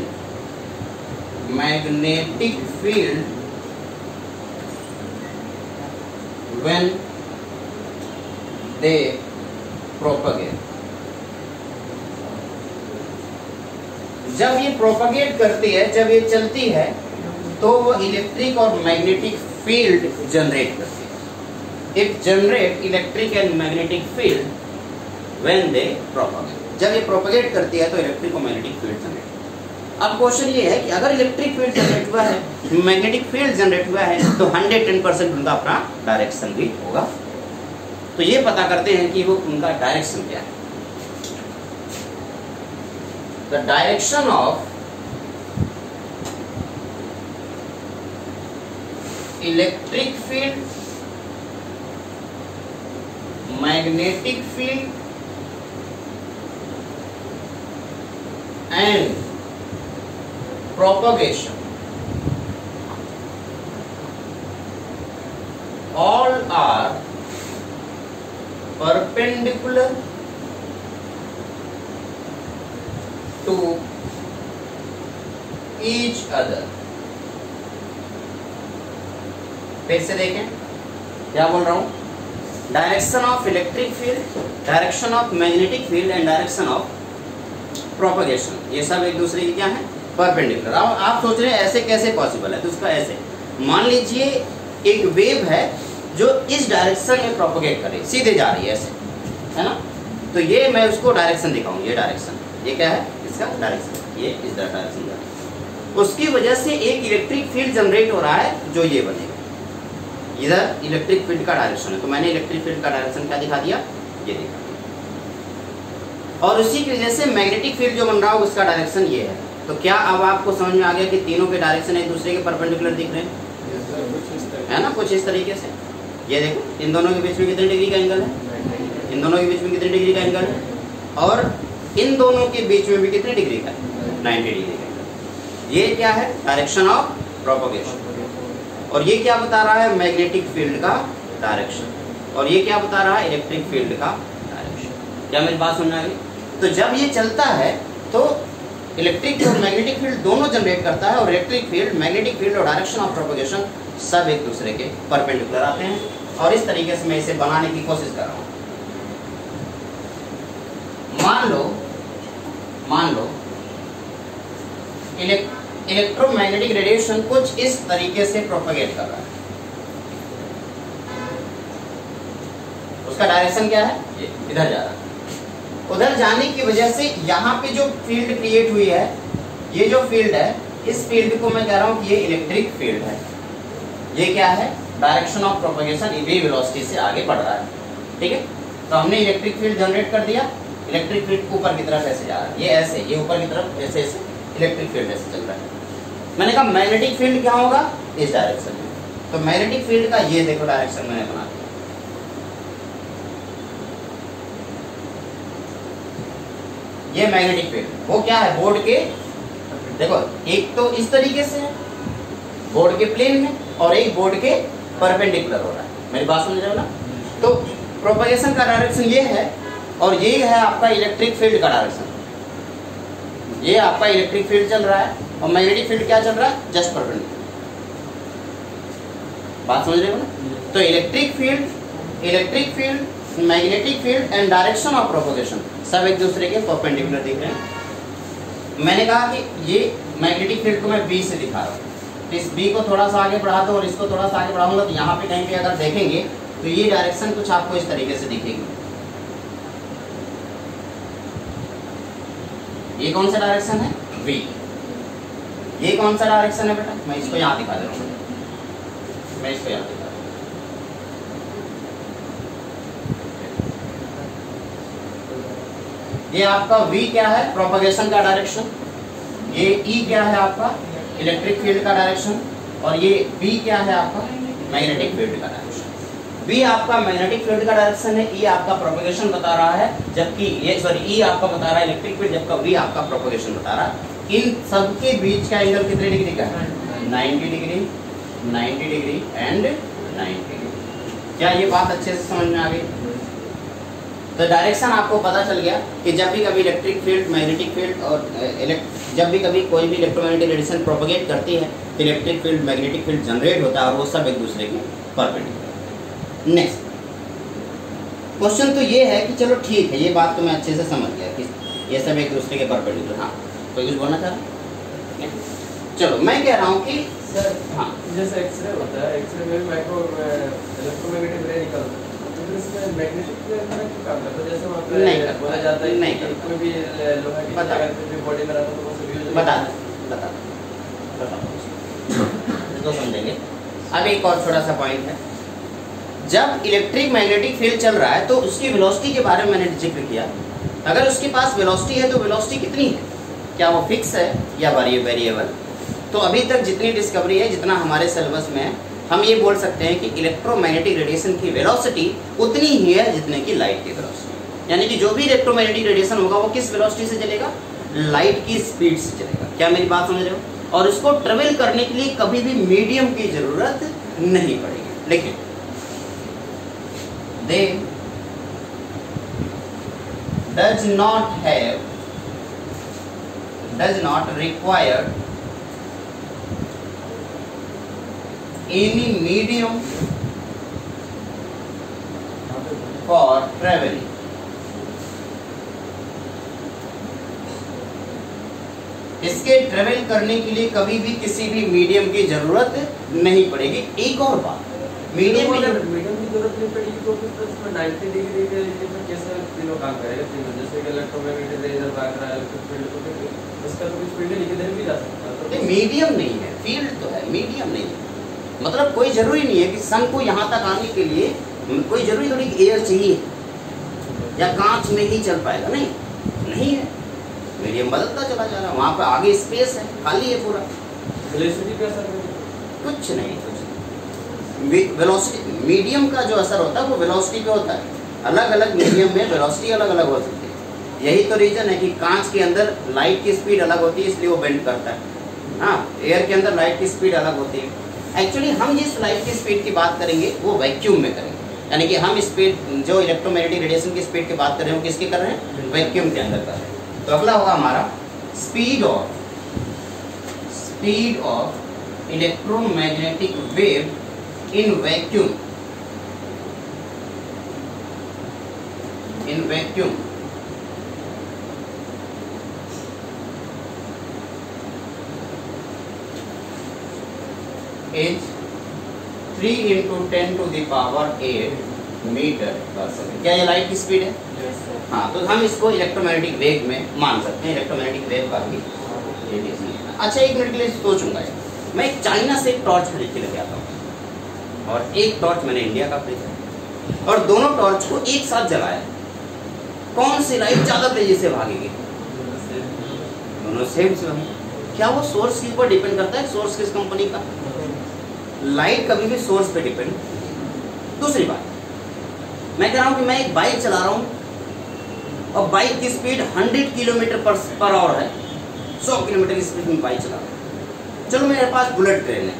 magnetic field when they propagate। जब ये प्रोपगेट करती है, जब ये चलती है, तो वो इलेक्ट्रिक और मैग्नेटिक फील्ड जनरेट करती है। It generate electric and magnetic field when they propagate. जब ये प्रोपगेट करती है तो इलेक्ट्रिक और मैग्नेटिक फील्ड जनरेट। अब क्वेश्चन ये है कि अगर इलेक्ट्रिक फील्ड जनरेट हुआ है, मैग्नेटिक फील्ड जनरेट हुआ है, तो 110% उनका अपना डायरेक्शन भी होगा। तो ये पता करते हैं कि वो उनका डायरेक्शन क्या है। The direction of electric field, magnetic field and propagation all are perpendicular to each other। फिर से देखें क्या बोल रहा हूं। Direction of electric field, direction of magnetic field and direction of propagation, ये सब एक दूसरे की क्या है, परपेंडिकुलर। अब आप सोच रहे हैं ऐसे कैसे पॉसिबल है, तो उसका ऐसे मान लीजिए एक वेव है जो इस डायरेक्शन में प्रोपगेट कर रही है, सीधे जा रही है ऐसे, है ना, तो ये मैं उसको डायरेक्शन दिखाऊं, ये डायरेक्शन, ये क्या है इसका डायरेक्शन, ये इस डायरेक्शन का, उसकी वजह से एक इलेक्ट्रिक फील्ड जनरेट हो रहा है जो ये बनेगा, इधर इलेक्ट्रिक फील्ड का डायरेक्शन है, तो मैंने इलेक्ट्रिक फील्ड का डायरेक्शन क्या दिखा दिया, ये दिखा दिया, और उसी की वजह से मैग्नेटिक फील्ड जो बन रहा है उसका डायरेक्शन ये है। तो क्या अब आपको समझ में आ गया कि तीनों के डायरेक्शन एक दूसरे के परपेंडिकुलर दिख रहे हैं, है ना, कुछ इस तरीके से। ये देखो इन दोनों के बीच में कितने डिग्री का एंगल है, इन दोनों के बीच में कितने डिग्री का एंगल है, और इन दोनों के बीच में भी कितने डिग्री का है, 90 डिग्री का एंगल। ये क्या है, डायरेक्शन ऑफ प्रोपगेशन, और ये क्या बता रहा है, मैग्नेटिक फील्ड का डायरेक्शन, और ये क्या बता रहा है, इलेक्ट्रिक फील्ड का डायरेक्शन। क्या मेरी बात समझ आ गई? तो जब ये चलता है तो इलेक्ट्रिक और मैग्नेटिक फील्ड दोनों जनरेट करता है, और इलेक्ट्रिक फील्ड, मैग्नेटिक फील्ड और डायरेक्शन ऑफ प्रोपगेशन सब एक दूसरे के परपेंडिकुलर आते हैं, और इस तरीके से मैं इसे बनाने की कोशिश कर रहा हूं। मान लो इलेक्ट्रोमैग्नेटिक रेडिएशन कुछ इस तरीके से प्रोपगेट कर रहा है, उसका डायरेक्शन क्या है, ये इधर जा रहा है। उधर जाने की वजह से यहाँ पे जो फील्ड क्रिएट हुई है, ये जो फील्ड है, इस फील्ड को मैं कह रहा हूँ कि ये इलेक्ट्रिक फील्ड है। ये क्या है, डायरेक्शन ऑफ प्रोपगेशन, ये वेलोसिटी से आगे बढ़ रहा है, ठीक है। तो हमने इलेक्ट्रिक फील्ड जनरेट कर दिया, इलेक्ट्रिक फील्ड ऊपर की तरफ ऐसे जा रहा है, ये ऐसे, ये ऊपर की तरफ ऐसे ऐसे इलेक्ट्रिक फील्ड ऐसे चल रहा है। मैंने कहा मैग्नेटिक फील्ड क्या होगा, इस डायरेक्शन में, तो मैग्नेटिक फील्ड का ये देखो डायरेक्शन मैंने बना दिया, ये मैग्नेटिक फील्ड, वो क्या है, बोर्ड के, देखो एक तो इस तरीके से है बोर्ड के प्लेन में, और एक बोर्ड के परपेंडिकुलर हो रहा है, मेरी बात समझ रहे हो ना। तो प्रोपगेशन का डायरेक्शन ये है, और ये है आपका इलेक्ट्रिक फील्ड का डायरेक्शन, ये आपका इलेक्ट्रिक फील्ड चल रहा है, और मैग्नेटिक फील्ड क्या चल रहा है, जस्ट परपेंडिकुलर। बात समझ रहे हो ना। तो electric field, magnetic field and direction of propagation सब एक दूसरे के परपेंडिकुलर दिख रहे हैं। मैंने कहा कि ये मैग्नेटिक फील्ड को मैं बी से दिखा रहा हूँ, इस बी को थोड़ा सा आगे बढ़ा दो और इसको थोड़ा सा आगे बढ़ाऊंगा, तो यहाँ पे कहीं पे अगर देखेंगे तो ये डायरेक्शन कुछ आपको इस तरीके से दिखेगी। ये कौन सा डायरेक्शन है, V। ये कौन सा डायरेक्शन है बेटा, मैं इसको यहाँ दिखा दे रहा हूँ, मैं इसको यहाँ दिखा रहा हूँ। ये आपका V क्या है, प्रोपगेशन का डायरेक्शन, ये E क्या है आपका इलेक्ट्रिक फील्ड का डायरेक्शन, और ये B क्या है आपका मैग्नेटिक फील्ड का डायरेक्शन। B आपका मैग्नेटिक फील्ड का डायरेक्शन है, E आपका प्रोपगेशन बता रहा है, जबकि ये E आपका बता रहा है इलेक्ट्रिक फील्ड, जबकि V आपका प्रोपगेशन बता रहा है। इन सब के बीच का एंगल कितने डिग्री का है, 90 डिग्री, 90 डिग्री एंड 90 डिग्री। क्या ये बात अच्छे से समझ में आ गई? तो डायरेक्शन आपको पता चल गया कि जब भी कभी इलेक्ट्रिक फील्ड, मैग्नेटिक फील्ड और जब भी कभी कोई भी इलेक्ट्रोमैग्नेटिक रेडिएशन प्रोपगेट करती है तो electric field, magnetic field generate होता है, और वो सब एक दूसरे के परपेंडिकुलर। नेक्स्ट क्वेश्चन तो ये है कि चलो ठीक है, ये बात तो मैं अच्छे से समझ गया कि ये सब एक दूसरे के परपेंडिकुलर। हाँ, कोई कुछ बोलना चाह रहा है? चलो मैं कह रहा हूँ कि सर, हाँ, जैसे एक्सरे होता है, एक्सरे में माइक्रो इलेक्ट्रोमैग्नेटिक रे निकलता है, तो इसमें मैग्नेटिक फील्ड का क्या काम करता है? जैसे वहाँ पे बोला जाता है नहीं कि कोई भी लोहा की अगर कोई भी बॉडी में रहता है तो वो सब यूज बता इसको समझेंगे। अब एक और छोटा सा पॉइंट है, जब इलेक्ट्रिक मैग्नेटिक फील्ड चल रहा है तो उसकी वेलोसिटी के बारे में मैंने जिक्र किया। अगर उसके पास वेलोसिटी है तो वेलोसिटी कितनी है, क्या वो फिक्स है या वेरिएबल? तो अभी तक जितनी डिस्कवरी है, जितना हमारे सिलेबस में है, हम ये बोल सकते हैं कि इलेक्ट्रोमैग्नेटिक रेडिएशन की वेलोसिटी उतनी ही है जितने की लाइट की वेलोसिटी। यानी कि जो भी इलेक्ट्रोमैग्नेटिक रेडिएशन होगा वो किस वेलोसिटी से चलेगा, लाइट की स्पीड से चलेगा। क्या मेरी बात समझ रहे हो? और उसको ट्रेवल करने के लिए कभी भी मीडियम की जरूरत नहीं पड़ेगी। लेकिन they does not require any medium for travelling. इसके ट्रेवल करने के लिए कभी भी किसी भी मीडियम की जरूरत नहीं पड़ेगी। एक और बात, मीडियम की जरूरत नहीं पड़ेगी तो फिर इसमें 90 डिग्री के में कैसे तीनों काम करेगा? तीनों जैसे कि इलेक्ट्रोमैग्नेटिक रेजर भाग रहा है, इलेक्ट्रिक फील्ड, तो फिर इसका तो कुछ फील्ड नहीं, किधर भी जा सकता है। मीडियम नहीं है, फील्ड तो है, मीडियम नहीं है। मतलब कोई जरूरी नहीं है कि सन को यहाँ तक आने के लिए कोई जरूरी थोड़ी एयर चाहिए या कांच में ही चल पाएगा, नहीं है। मीडियम बदलता चला जा रहा है, वहाँ पर आगे स्पेस है, खाली है पूरा। वेलोसिटी पे असर कुछ नहीं। वेलोसिटी, मीडियम का जो असर होता है वो वेलोसिटी पे होता है। अलग अलग मीडियम में वेलोसिटी अलग अलग हो सकती है। यही तो रीजन है कि कांच के अंदर लाइट की स्पीड अलग होती है, इसलिए वो बेंड करता है। हाँ, एयर के अंदर लाइट की स्पीड अलग होती है। एक्चुअली हम जिस लाइट की स्पीड की बात करेंगे वो वैक्यूम में करेंगे, यानी कि हम स्पीड जो इलेक्ट्रोमैग्नेटिक रेडिएशन की स्पीड की बात कर रहे हैं वो किसके कर रहे हैं? वैक्यूम के अंदर कर रहे हैं। तो अगला होगा हमारा speed of electromagnetic wave in vacuum. is 3 × 10⁸ metre पर सेकंड। क्या ये लाइट की स्पीड है? हाँ, तो हम इसको इलेक्ट्रोमैग्नेटिक वेव में मान सकते हैं, इलेक्ट्रोमैग्नेटिक वेव का भी रेडिएशन। अच्छा, एक मिनट के लिए सोचूंगा। मैं एक चाइना से एक टॉर्च खरीद के लेके आता हूँ और एक टॉर्च मैंने इंडिया का खरीदा और दोनों टॉर्च को एक साथ जलाया, कौन सी लाइट ज्यादा तेजी से भागेगी? दोनों सेम से भागेगी। क्या वो सोर्स के ऊपर डिपेंड करता है? सोर्स किस कंपनी का? लाइट कभी भी सोर्स पे डिपेंड। दूसरी बात, मैं कह रहा हूं कि मैं एक बाइक चला रहा हूं और बाइक की स्पीड 100 km/h है, 100 किलोमीटर की स्पीड में बाइक चला रहा हूं। चलो मेरे पास बुलेट ट्रेन है,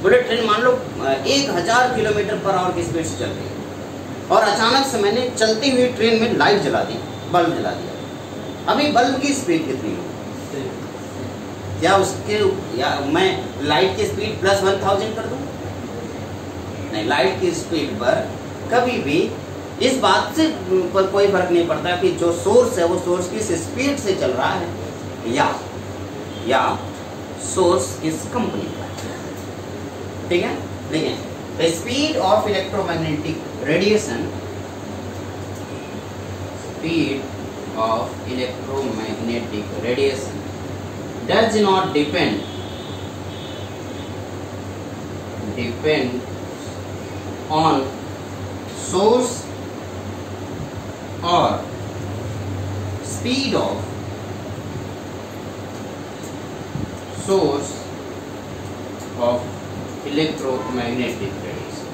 बुलेट ट्रेन मान लो 1000 km/h की स्पीड से चल रही है और अचानक से मैंने चलती हुई ट्रेन में लाइट जला दी, बल्ब जला दिया। अभी बल्ब की स्पीड कितनी हो? क्या उसके या मैं लाइट की स्पीड +1000 कर दूं? नहीं, लाइट की स्पीड पर कभी भी इस बात से पर कोई फर्क नहीं पड़ता कि जो सोर्स है वो सोर्स किस स्पीड से चल रहा है या सोर्स किस कंपनी का है। ठीक है, देखिए, the speed of electromagnetic radiation, speed of electromagnetic radiation does not depend on source or speed of source of electromagnetic radiation।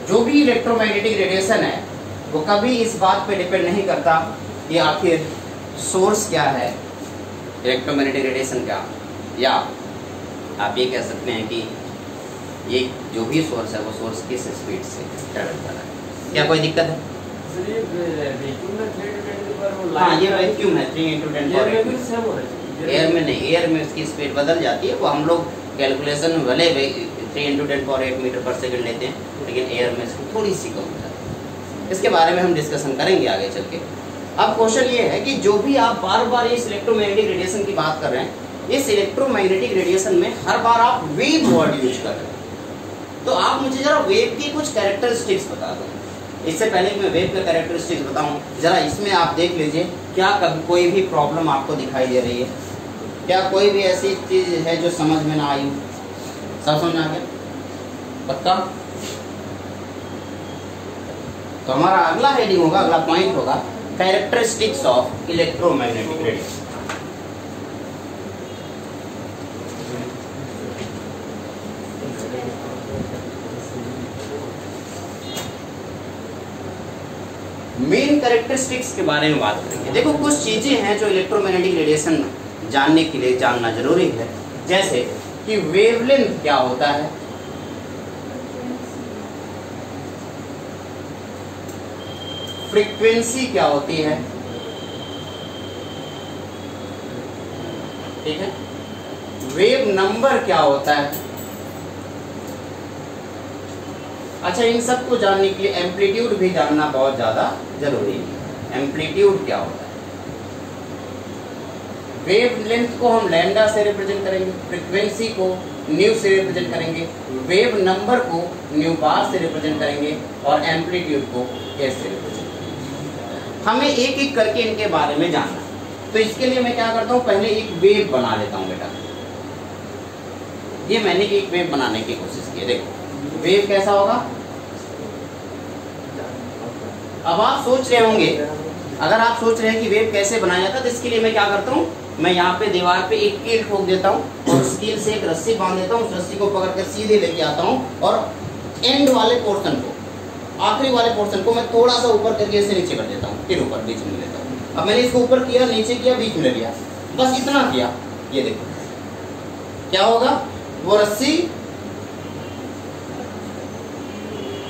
जो भी इलेक्ट्रोमैग्नेटिक रेडिएशन है वो कभी इस बात पे डिपेंड नहीं करता कि आखिर सोर्स क्या है इलेक्ट्रोमैग्नेटिक रेडिएशन का, या आप ये कह सकते हैं कि ये जो भी सोर्स है वो सोर्स किस स्पीड से ट्रैवल कर रहा है। क्या कोई दिक्कत है? हाँ, ये वैक्यूम है 3 × 10⁸। एयर में नहीं, एयर में उसकी स्पीड बदल जाती है। वो हम लोग कैलकुलेशन में भले 3 × 10⁸ मीटर पर सेकंड लेते हैं, लेकिन एयर में इसकी थोड़ी सी कम हो जाती है। इसके बारे में हम डिस्कशन करेंगे आगे चल के। अब क्वेश्चन ये है कि जो भी आप बार बार इस इलेक्ट्रोमैग्नेटिक रेडिएशन की बात कर रहे हैं, इस इलेक्ट्रोमैग्नेटिक रेडिएशन में हर बार आप वेव वर्ड यूज कर रहे हैं, तो आप मुझे जरा वेव की कुछ कैरेक्टरिस्टिक्स बता दो। इससे पहले कि मैं वेव का कैरेक्टरिस्टिक्स बताऊं, जरा इसमें आप देख लीजिए, क्या कभी कोई भी प्रॉब्लम आपको दिखाई दे रही है? क्या कोई भी ऐसी चीज है जो समझ में ना आई? सब समझ आ गया? पक्का? तो हमारा अगला हेडिंग होगा, अगला पॉइंट होगा characteristics of electromagnetic radiation. Main characteristics के बारे में बात करेंगे। देखो, कुछ चीजें हैं जो इलेक्ट्रोमैग्नेटिक रेडिएशन जानने के लिए जानना जरूरी है, जैसे कि वेवलेंथ क्या होता है, फ्रीक्वेंसी क्या होती है, ठीक है, वेव नंबर क्या होता है, अच्छा, इन सब को जानने के लिए एम्पलीट्यूड भी जानना बहुत ज़्यादा जरूरी है। एम्पलीट्यूड क्या होता है? वेव लेंथ को हम लैम्डा से रिप्रेजेंट करेंगे, फ्रीक्वेंसी को न्यू से रिप्रेजेंट करेंगे, वेव नंबर को न्यू बार से रिप्रेजेंट करेंगे और एम्पलीट्यूड को एस से रिप्रेजेंट करेंगे। हमें एक एक करके इनके बारे में जानना। तो इसके लिए मैं क्या करता हूँ, पहले एक वेव बना लेता हूँ बेटा। ये मैंने एक वेव बनाने की कोशिश की है। देखो वेव कैसा होगा। अब आप सोच रहे होंगे, अगर आप सोच रहे हैं कि वेव कैसे बनाया जाता है, तो इसके लिए मैं क्या करता हूँ, मैं यहाँ पे दीवार पे एक कील ठोक देता हूँ और उस कील से एक रस्सी बांध देता हूँ। उस रस्सी को पकड़ कर सीधे लेके आता हूँ और एंड वाले पोर्शन को, आखिरी वाले पोर्शन को मैं थोड़ा सा ऊपर करके इसे नीचे कर देता हूँ, फिर ऊपर बीच में लेता हूँ। अब मैंने इसको ऊपर किया, नीचे किया, बीच में ले लिया, बस इतना किया। ये देखो क्या होगा, वो रस्सी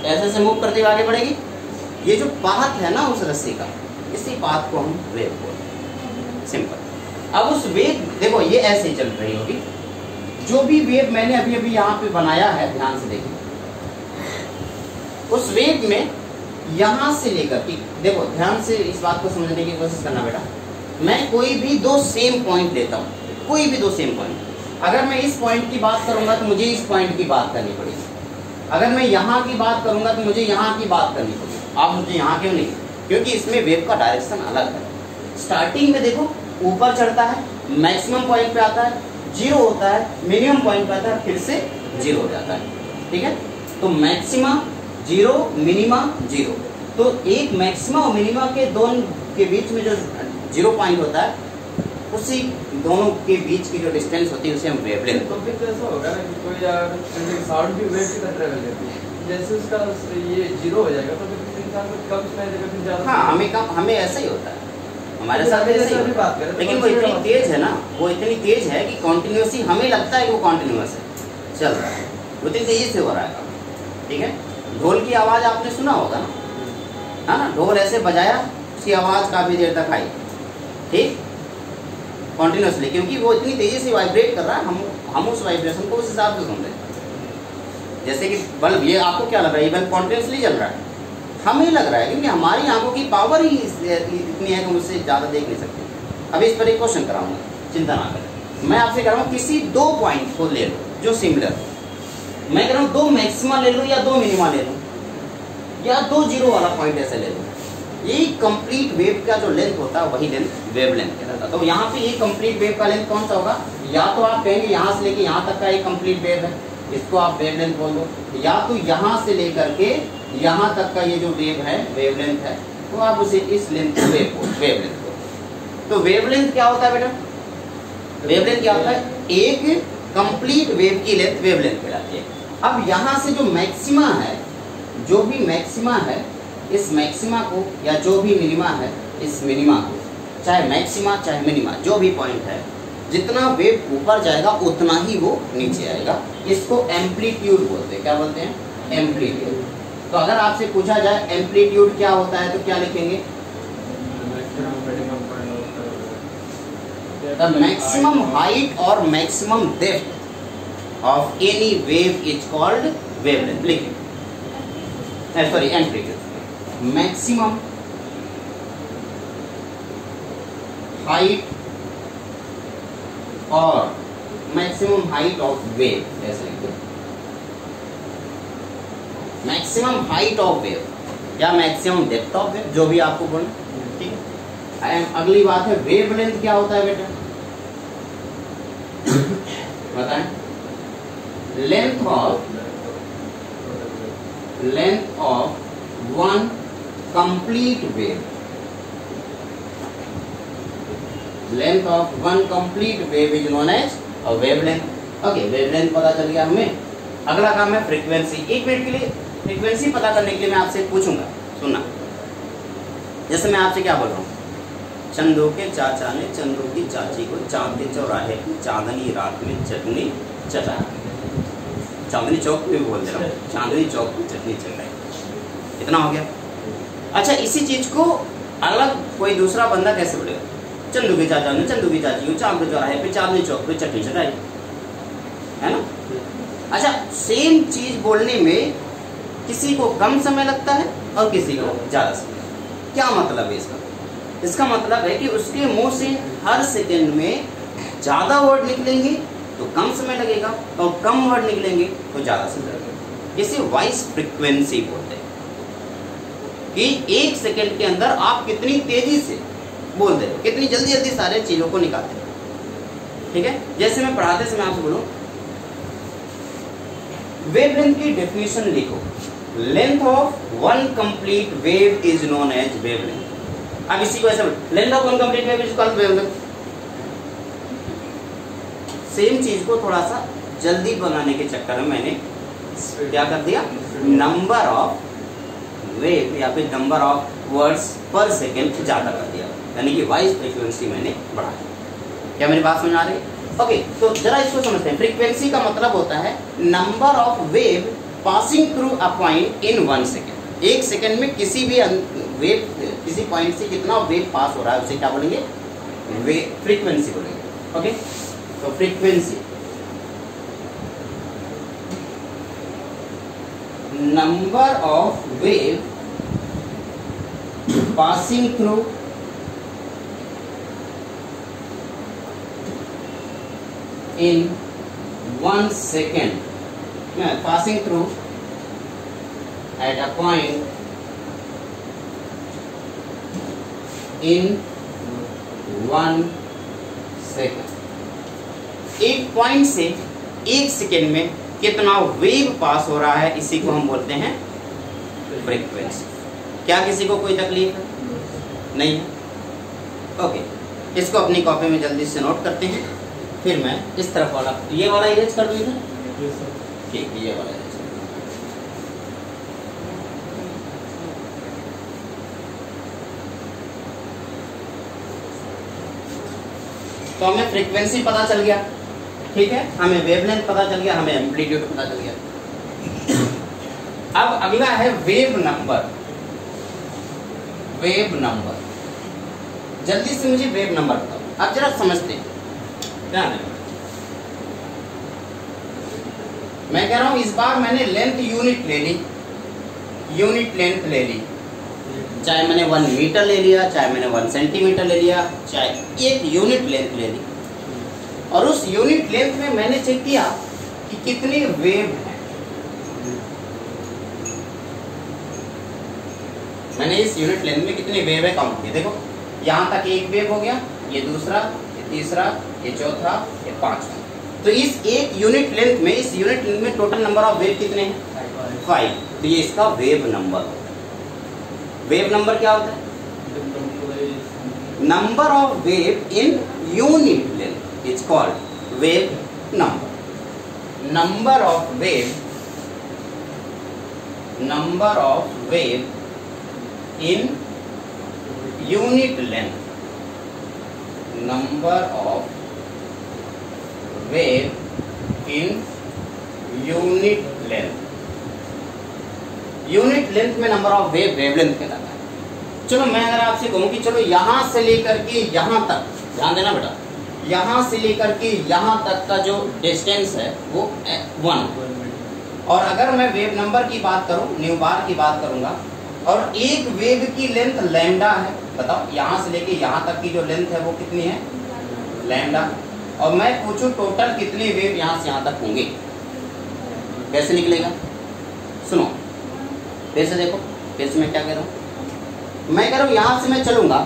ऐसे से मूव करते हुए आगे बढ़ेगी। ये जो पाथ है ना उस रस्सी का, इसी पाथ को हम वेव बोलते हैं, सिंपल। अब उस वेव देखो ये ऐसे ही चल रही होगी। जो भी वेव मैंने अभी अभी यहाँ पे बनाया है, ध्यान से देखिए, उस वेव में यहाँ से लेकर के, देखो ध्यान से इस बात को समझने की कोशिश करना बेटा। मैं कोई भी दो सेम पॉइंट लेता हूँ, कोई भी दो सेम पॉइंट। अगर मैं इस पॉइंट की बात करूंगा तो मुझे इस पॉइंट की बात करनी पड़ेगी। अगर मैं यहाँ की बात करूंगा तो मुझे यहाँ की बात करनी पड़ेगी। आप मुझे यहाँ क्यों नहीं, क्योंकि इसमें वेव का डायरेक्शन अलग है। स्टार्टिंग में देखो ऊपर चढ़ता है, मैक्सिमम पॉइंट पे आता है, जीरो होता है, मिनिमम पॉइंट पे आता है, फिर से जीरो हो जाता है। ठीक है, तो मैक्सिमा जीरो, मिनिमा जीरो। तो एक मैक्सिमा और मिनिमा के दोनों के बीच में जो जीरो पॉइंट होता है, उसी दोनों के बीच की जो डिस्टेंस होती है उसे हम वेवलेंथ। तो फिर ऐसा होगा ना कि कोई साउंड भी वेव की तरह ट्रैवल करती है, जैसे उसका ये जीरो हो जाएगा तो फिर इंसान को कम सुनाई देगा, फिर ज्यादा। हाँ, हमें ऐसा ही होता है, हमारे साथ ऐसे ही बात करें। लेकिन वो इतनी तेज है ना, वो इतनी तेज है कि कॉन्टिन्यूसली हमें लगता है कि वो कॉन्टिन्यूस है, चल रहा है, वो इतनी तेजी से हो रहा है। ठीक है, ढोल की आवाज़ आपने सुना होगा ना, है ना, ढोल ऐसे बजाया, उसकी आवाज़ काफ़ी देर तक आई, ठीक, कॉन्टिन्यूसली, क्योंकि वो इतनी तेजी से वाइब्रेट कर रहा है। हम उस वाइब्रेशन को उस हिसाब से सुन रहे हैं। जैसे कि बल्ब, ये आपको क्या लग रहा है, ये बल्ब कॉन्टिन्यूसली जल रहा है, हमें लग रहा है क्योंकि हमारी आंखों की पावर ही इतनी है कि हम उससे ज़्यादा देख नहीं सकते। अभी इस पर एक क्वेश्चन कराऊंगा, चिंता ना करें। मैं आपसे कह रहा हूँ किसी दो पॉइंट को ले लो जो सिमिलर, मैं कह रहा हूँ दो मैक्सिमा ले लो या दो मिनिमा ले लो या दो जीरो वाला पॉइंट ऐसे ले लो। ये कंप्लीट वेव का जो लेंथ होता है वही लेंथ वेव लेंथ कहलाता है। तो यहाँ पे ये कंप्लीट वेव का लेंथ कौन सा होगा, या तो आप कहेंगे यहाँ से लेके यहाँ तक का एक कंप्लीट वेव है, इसको आप वेव लेंथ बोल दो, या तो यहाँ से लेकर के यहाँ तक का ये जो वेव है वेव लेंथ है, तो आप उसे इस लेंथ को वेव लेंथ बोल। तो वेव लेंथ क्या होता है बेटा, वेव लेंथ क्या होता है, एक कंप्लीट वेव की लेंथ वेव लेंथ कहलाती है। अब यहाँ से जो मैक्सिमा है, जो भी मैक्सिमा है, इस मैक्सिमा को या जो भी मिनिमा है, इस मिनिमा को, चाहे मैक्सिमा चाहे मिनिमा जो भी पॉइंट है, जितना वेव ऊपर जाएगा उतना ही वो नीचे आएगा। इसको एम्पलीट्यूड बोलते हैं। क्या बोलते हैं, एम्पलीट्यूड। तो अगर आपसे पूछा जाए एम्पलीट्यूड क्या होता है तो क्या लिखेंगे, द मैक्सिमम हाइट और maximum depth of any wave is called wavelength. लिखिए, सॉरी, एम्पलीट्यूड। मैक्सिमम हाइट और मैक्सिमम हाइट ऑफ वेव, ऐसे लिख दो, मैक्सिमम हाइट ऑफ वेव या मैक्सिमम डेप्थ ऑफ वेव, जो भी आपको बोलना। ठीक है, अगली बात है वेवलेंथ क्या होता है बेटा, बताएं। Length of one complete wave, length of one complete wave is known as a wavelength. Okay, wavelength पता चल गया हमें। अगला काम है फ्रीक्वेंसी। एक मिनट के लिए फ्रीक्वेंसी पता करने के लिए मैं आपसे पूछूंगा, सुनना। जैसे मैं आपसे क्या बोल रहा हूँ, चंदू के चाचा ने चंदू की चाची को चांदनी चौराहे की चांदनी रात में चटनी चटा, चांदनी चौक पे बोल दे रहा हूँ, चांदनी चौक पे चटनी चटाई, इतना हो गया। अच्छा, इसी चीज को अलग कोई दूसरा बंदा कैसे बोलेगा, चंदू के चाचा ने चंदू की चाची को चांदनी चौराहे पे चांदनी चौक पे चटनी चटाई, है ना। अच्छा, सेम चीज बोलने में किसी को कम समय लगता है और किसी को ज़्यादा समय। क्या मतलब है इसका? इसका मतलब है कि उसके मुंह से हर सेकंड में ज़्यादा वर्ड निकलेंगे तो कम समय लगेगा और कम वर्ड निकलेंगे तो ज़्यादा समय लगेगा। इसे वॉइस फ्रीक्वेंसी बोलते हैं कि एक सेकंड के अंदर आप कितनी तेजी से बोल दे, कितनी जल्दी जल्दी सारे चीज़ों को निकालते हैं। ठीक है, जैसे मैं पढ़ाते समय आपसे बोलूँ, वेवलेंथ की डेफिनेशन लिखो। Length of one complete wave is known as wavelength. अब इसी को ऐसे length of one complete wave is called wavelength. Same चीज को थोड़ा सा जल्दी बनाने के चक्कर में मैंने क्या कर दिया, नंबर ऑफ वेव या फिर नंबर ऑफ वर्ड्स पर सेकेंड ज्यादा कर दिया, यानी कि वॉइस फ्रीक्वेंसी मैंने बढ़ाई। क्या मेरी बात समझ आ रही है? ओके, तो जरा इसको समझते हैं। फ्रीक्वेंसी का मतलब होता है number of wave passing through a point in 1 second. एक सेकेंड में किसी भी वेव, किसी पॉइंट से कितना वेव पास हो रहा है उसे क्या बोलेंगे? वेव फ्रीक्वेंसी बोलेंगे। ओके, तो frequency number of wave passing through in 1 second, passing through at a point in 1 second। एक पॉइंट से एक सेकेंड में कितना वेव पास हो रहा है, इसी को हम बोलते हैं फ्रीक्वेंसी। क्या किसी को कोई तकलीफ है? नहीं है? ओके, इसको अपनी कॉपी में जल्दी से नोट करते हैं। फिर मैं इस तरफ वाला, ये वाला इरेज कर दूँ इधर, ठीक, ये वाला इरेज। तो हमें फ्रीक्वेंसी पता चल गया, ठीक है, हमें वेवलेंथ पता चल गया, हमें एम्पलीट्यूड पता चल गया। अब अगला है वेव नंबर। वेव नंबर, जल्दी से मुझे वेव नंबर बताओ। अब जरा समझते हैं, ध्यान है। मैं कह रहा हूं इस बार मैंने लेंथ यूनिट ले ली, यूनिट लेंथ ले ली, चाहे मैंने 1 मीटर ले लिया, चाहे मैंने 1 सेंटीमीटर ले लिया, चाहे एक यूनिट लेंथ ले ली, और उस यूनिट लेंथ में मैंने चेक किया कि कितने वेव हैं। मैंने इस यूनिट लेंथ में कितने वेव है काउंट किया। देखो यहां तक एक वेव हो गया, ये दूसरा, ये तीसरा, ये चौथा, ये पांचवा। तो इस एक यूनिट लेंथ में, इस यूनिट लेंथ में टोटल नंबर ऑफ वेव कितने हैं? 5। तो ये इसका वेव नंबर होता है। वेव नंबर क्या होता है? Number of wave in unit length is called wave number. Number of wave, number of wave in unit length, number of wave in unit length. Unit length में number of wave wavelength कहलाता है। चलो मैं अगर आपसे कहूं कि चलो यहां से लेकर के यहां तक, ध्यान देना बेटा, यहां से लेकर के यहां तक का जो डिस्टेंस है वो 1, और अगर मैं वेव नंबर की बात करूं, न्यू बार की बात करूंगा, और एक वेव की लेंथ लैम्डा है, बताओ यहां से लेके यहां तक की जो लेंथ है वो कितनी है? लैम्डा। और मैं पूछूं टोटल कितने वेव यहां से यहां तक होंगे, कैसे निकलेगा? सुनो फिर से, देखो फिर से मैं क्या कह रहा हूं। मैं कह रहा हूं यहां से मैं चलूंगा,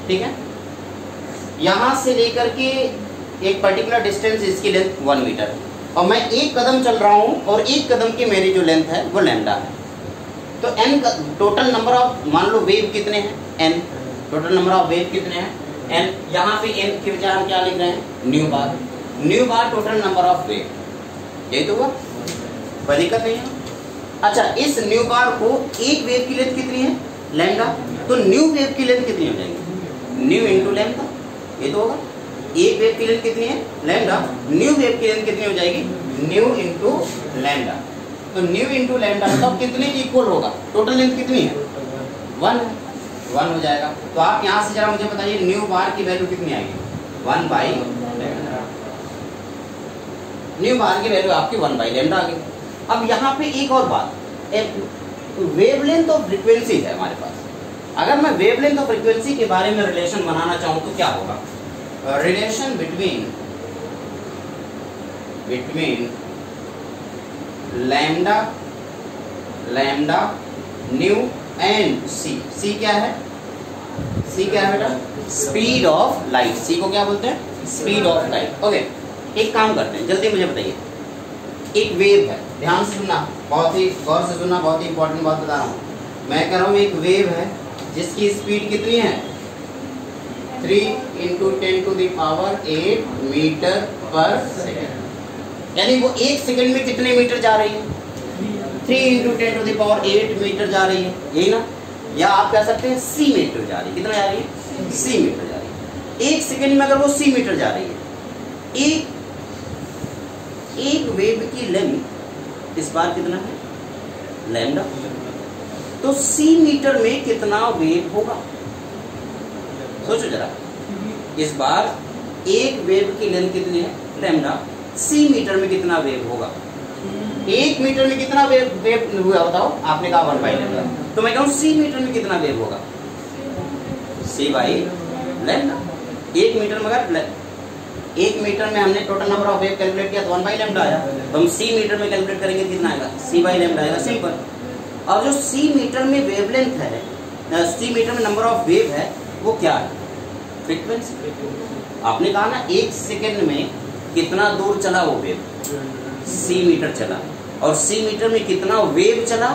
ठीक है, यहां से लेकर के एक पर्टिकुलर डिस्टेंस, इसकी लेंथ 1 मीटर, और मैं एक कदम चल रहा हूं और एक कदम की मेरी जो लेंथ है वो लैम्डा है। तो n का टोटल नंबर ऑफ, मान लो वेव कितने हैं? n। Total number of wave कितने हैं? n। यहाँ पे n की बजाय हम क्या लिख रहे हैं? New bar. New bar total number of wave, यही तो हुआ, कोई दिक्कत नहीं है। अच्छा, इस न्यू बार को, एक वेव की लेंथ कितनी है? लैम्डा। तो न्यू वेव की लेंथ कितनी हो जाएगी? न्यू इंटू लैम्डा, ये तो होगा। एक वेव की लेंथ कितनी है? लैम्डा। न्यू वेव की लेंथ कितनी हो जाएगी? New into lambda. तो न्यू इंटू लैम्डा तब कितने इक्वल होगा? टोटल लेंथ कितनी है? 1 हो जाएगा। तो आप यहाँ से जरा मुझे बताइए न्यू बार की वैल्यू कितनी आएगी? 1/λ। न्यू बार की वैल्यू आपकी 1/λ आ गई। अब यहाँ पे एक और बात, वेवलेंथ ऑफ फ्रीक्वेंसी है हमारे पास। अगर मैं वेवलेंथ ऑफ फ्रीक्वेंसी के बारे में रिलेशन बनाना चाहूं तो क्या होगा? Relation between lambda nu and C क्या है? सी क्या है बेटा? Speed of light. सी को क्या बोलते हैं? Speed of light. ओके, एक काम करते हैं, जल्दी मुझे बताइए। एक वेव है, ध्यान से सुनना, बहुत ही गौर से सुनना, बहुत ही इंपॉर्टेंट बात बता रहा हूँ। मैं कह रहा हूँ एक वेव है जिसकी स्पीड कितनी है? 3 × 10⁸ मीटर पर सेकेंड। यानी वो एक सेकेंड में कितने मीटर जा रही है? 3 × 10⁸ मीटर जा रही है, यही ना? या आप कह सकते हैं सी मीटर जा रही है। कितना जा रही है? सी मीटर जा रही है। एक सेकेंड में अगर वो सी मीटर जा रही है, एक वेव की लेंथ इस बार कितना है? लैम्डा। तो सी मीटर में कितना वेव होगा? सोचो जरा, इस बार एक वेव की लेंथ कितनी है? लैम्डा। सी मीटर में कितना वेव होगा? एक मीटर में कितना वेव हुआ बताओ? आपने कहा 1/λ, तो मैं कहूँ सी मीटर में कितना वेव होगा? c/λ। एक मीटर में अगर एक मीटर में हमने total number of wave calculate किया तो 1/λ आया, तो हम सी मीटर में कैलकुलेट करेंगे कितना आएगा? c/λ आएगा, सिंपल। और जो सी मीटर में वेवलेंथ है, सी मीटर में नंबर ऑफ वेव है, वो क्या है? फ्रीक्वेंसी। आपने कहा ना एक सेकेंड में कितना दूर चला वो वेव? सी मीटर चला। और सी मीटर में कितना वेव चला?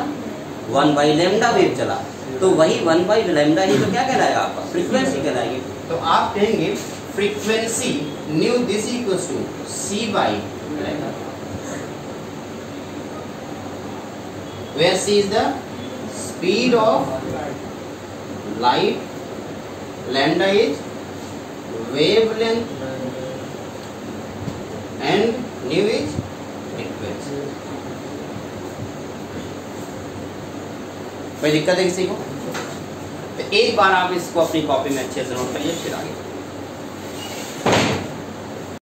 1/λ वेव चला। तो वही 1/λ ही तो क्या कहलाएगा? आपका फ्रीक्वेंसी कहलाएगी। तो आप कहेंगे frequency nu this equals to c/λ, where c is the speed of light, lambda is wavelength and nu is frequency। कोई दिक्कत है किसी को? तो एक बार आप इसको अपनी कॉपी में अच्छे से नोट करिए, फिर आगे।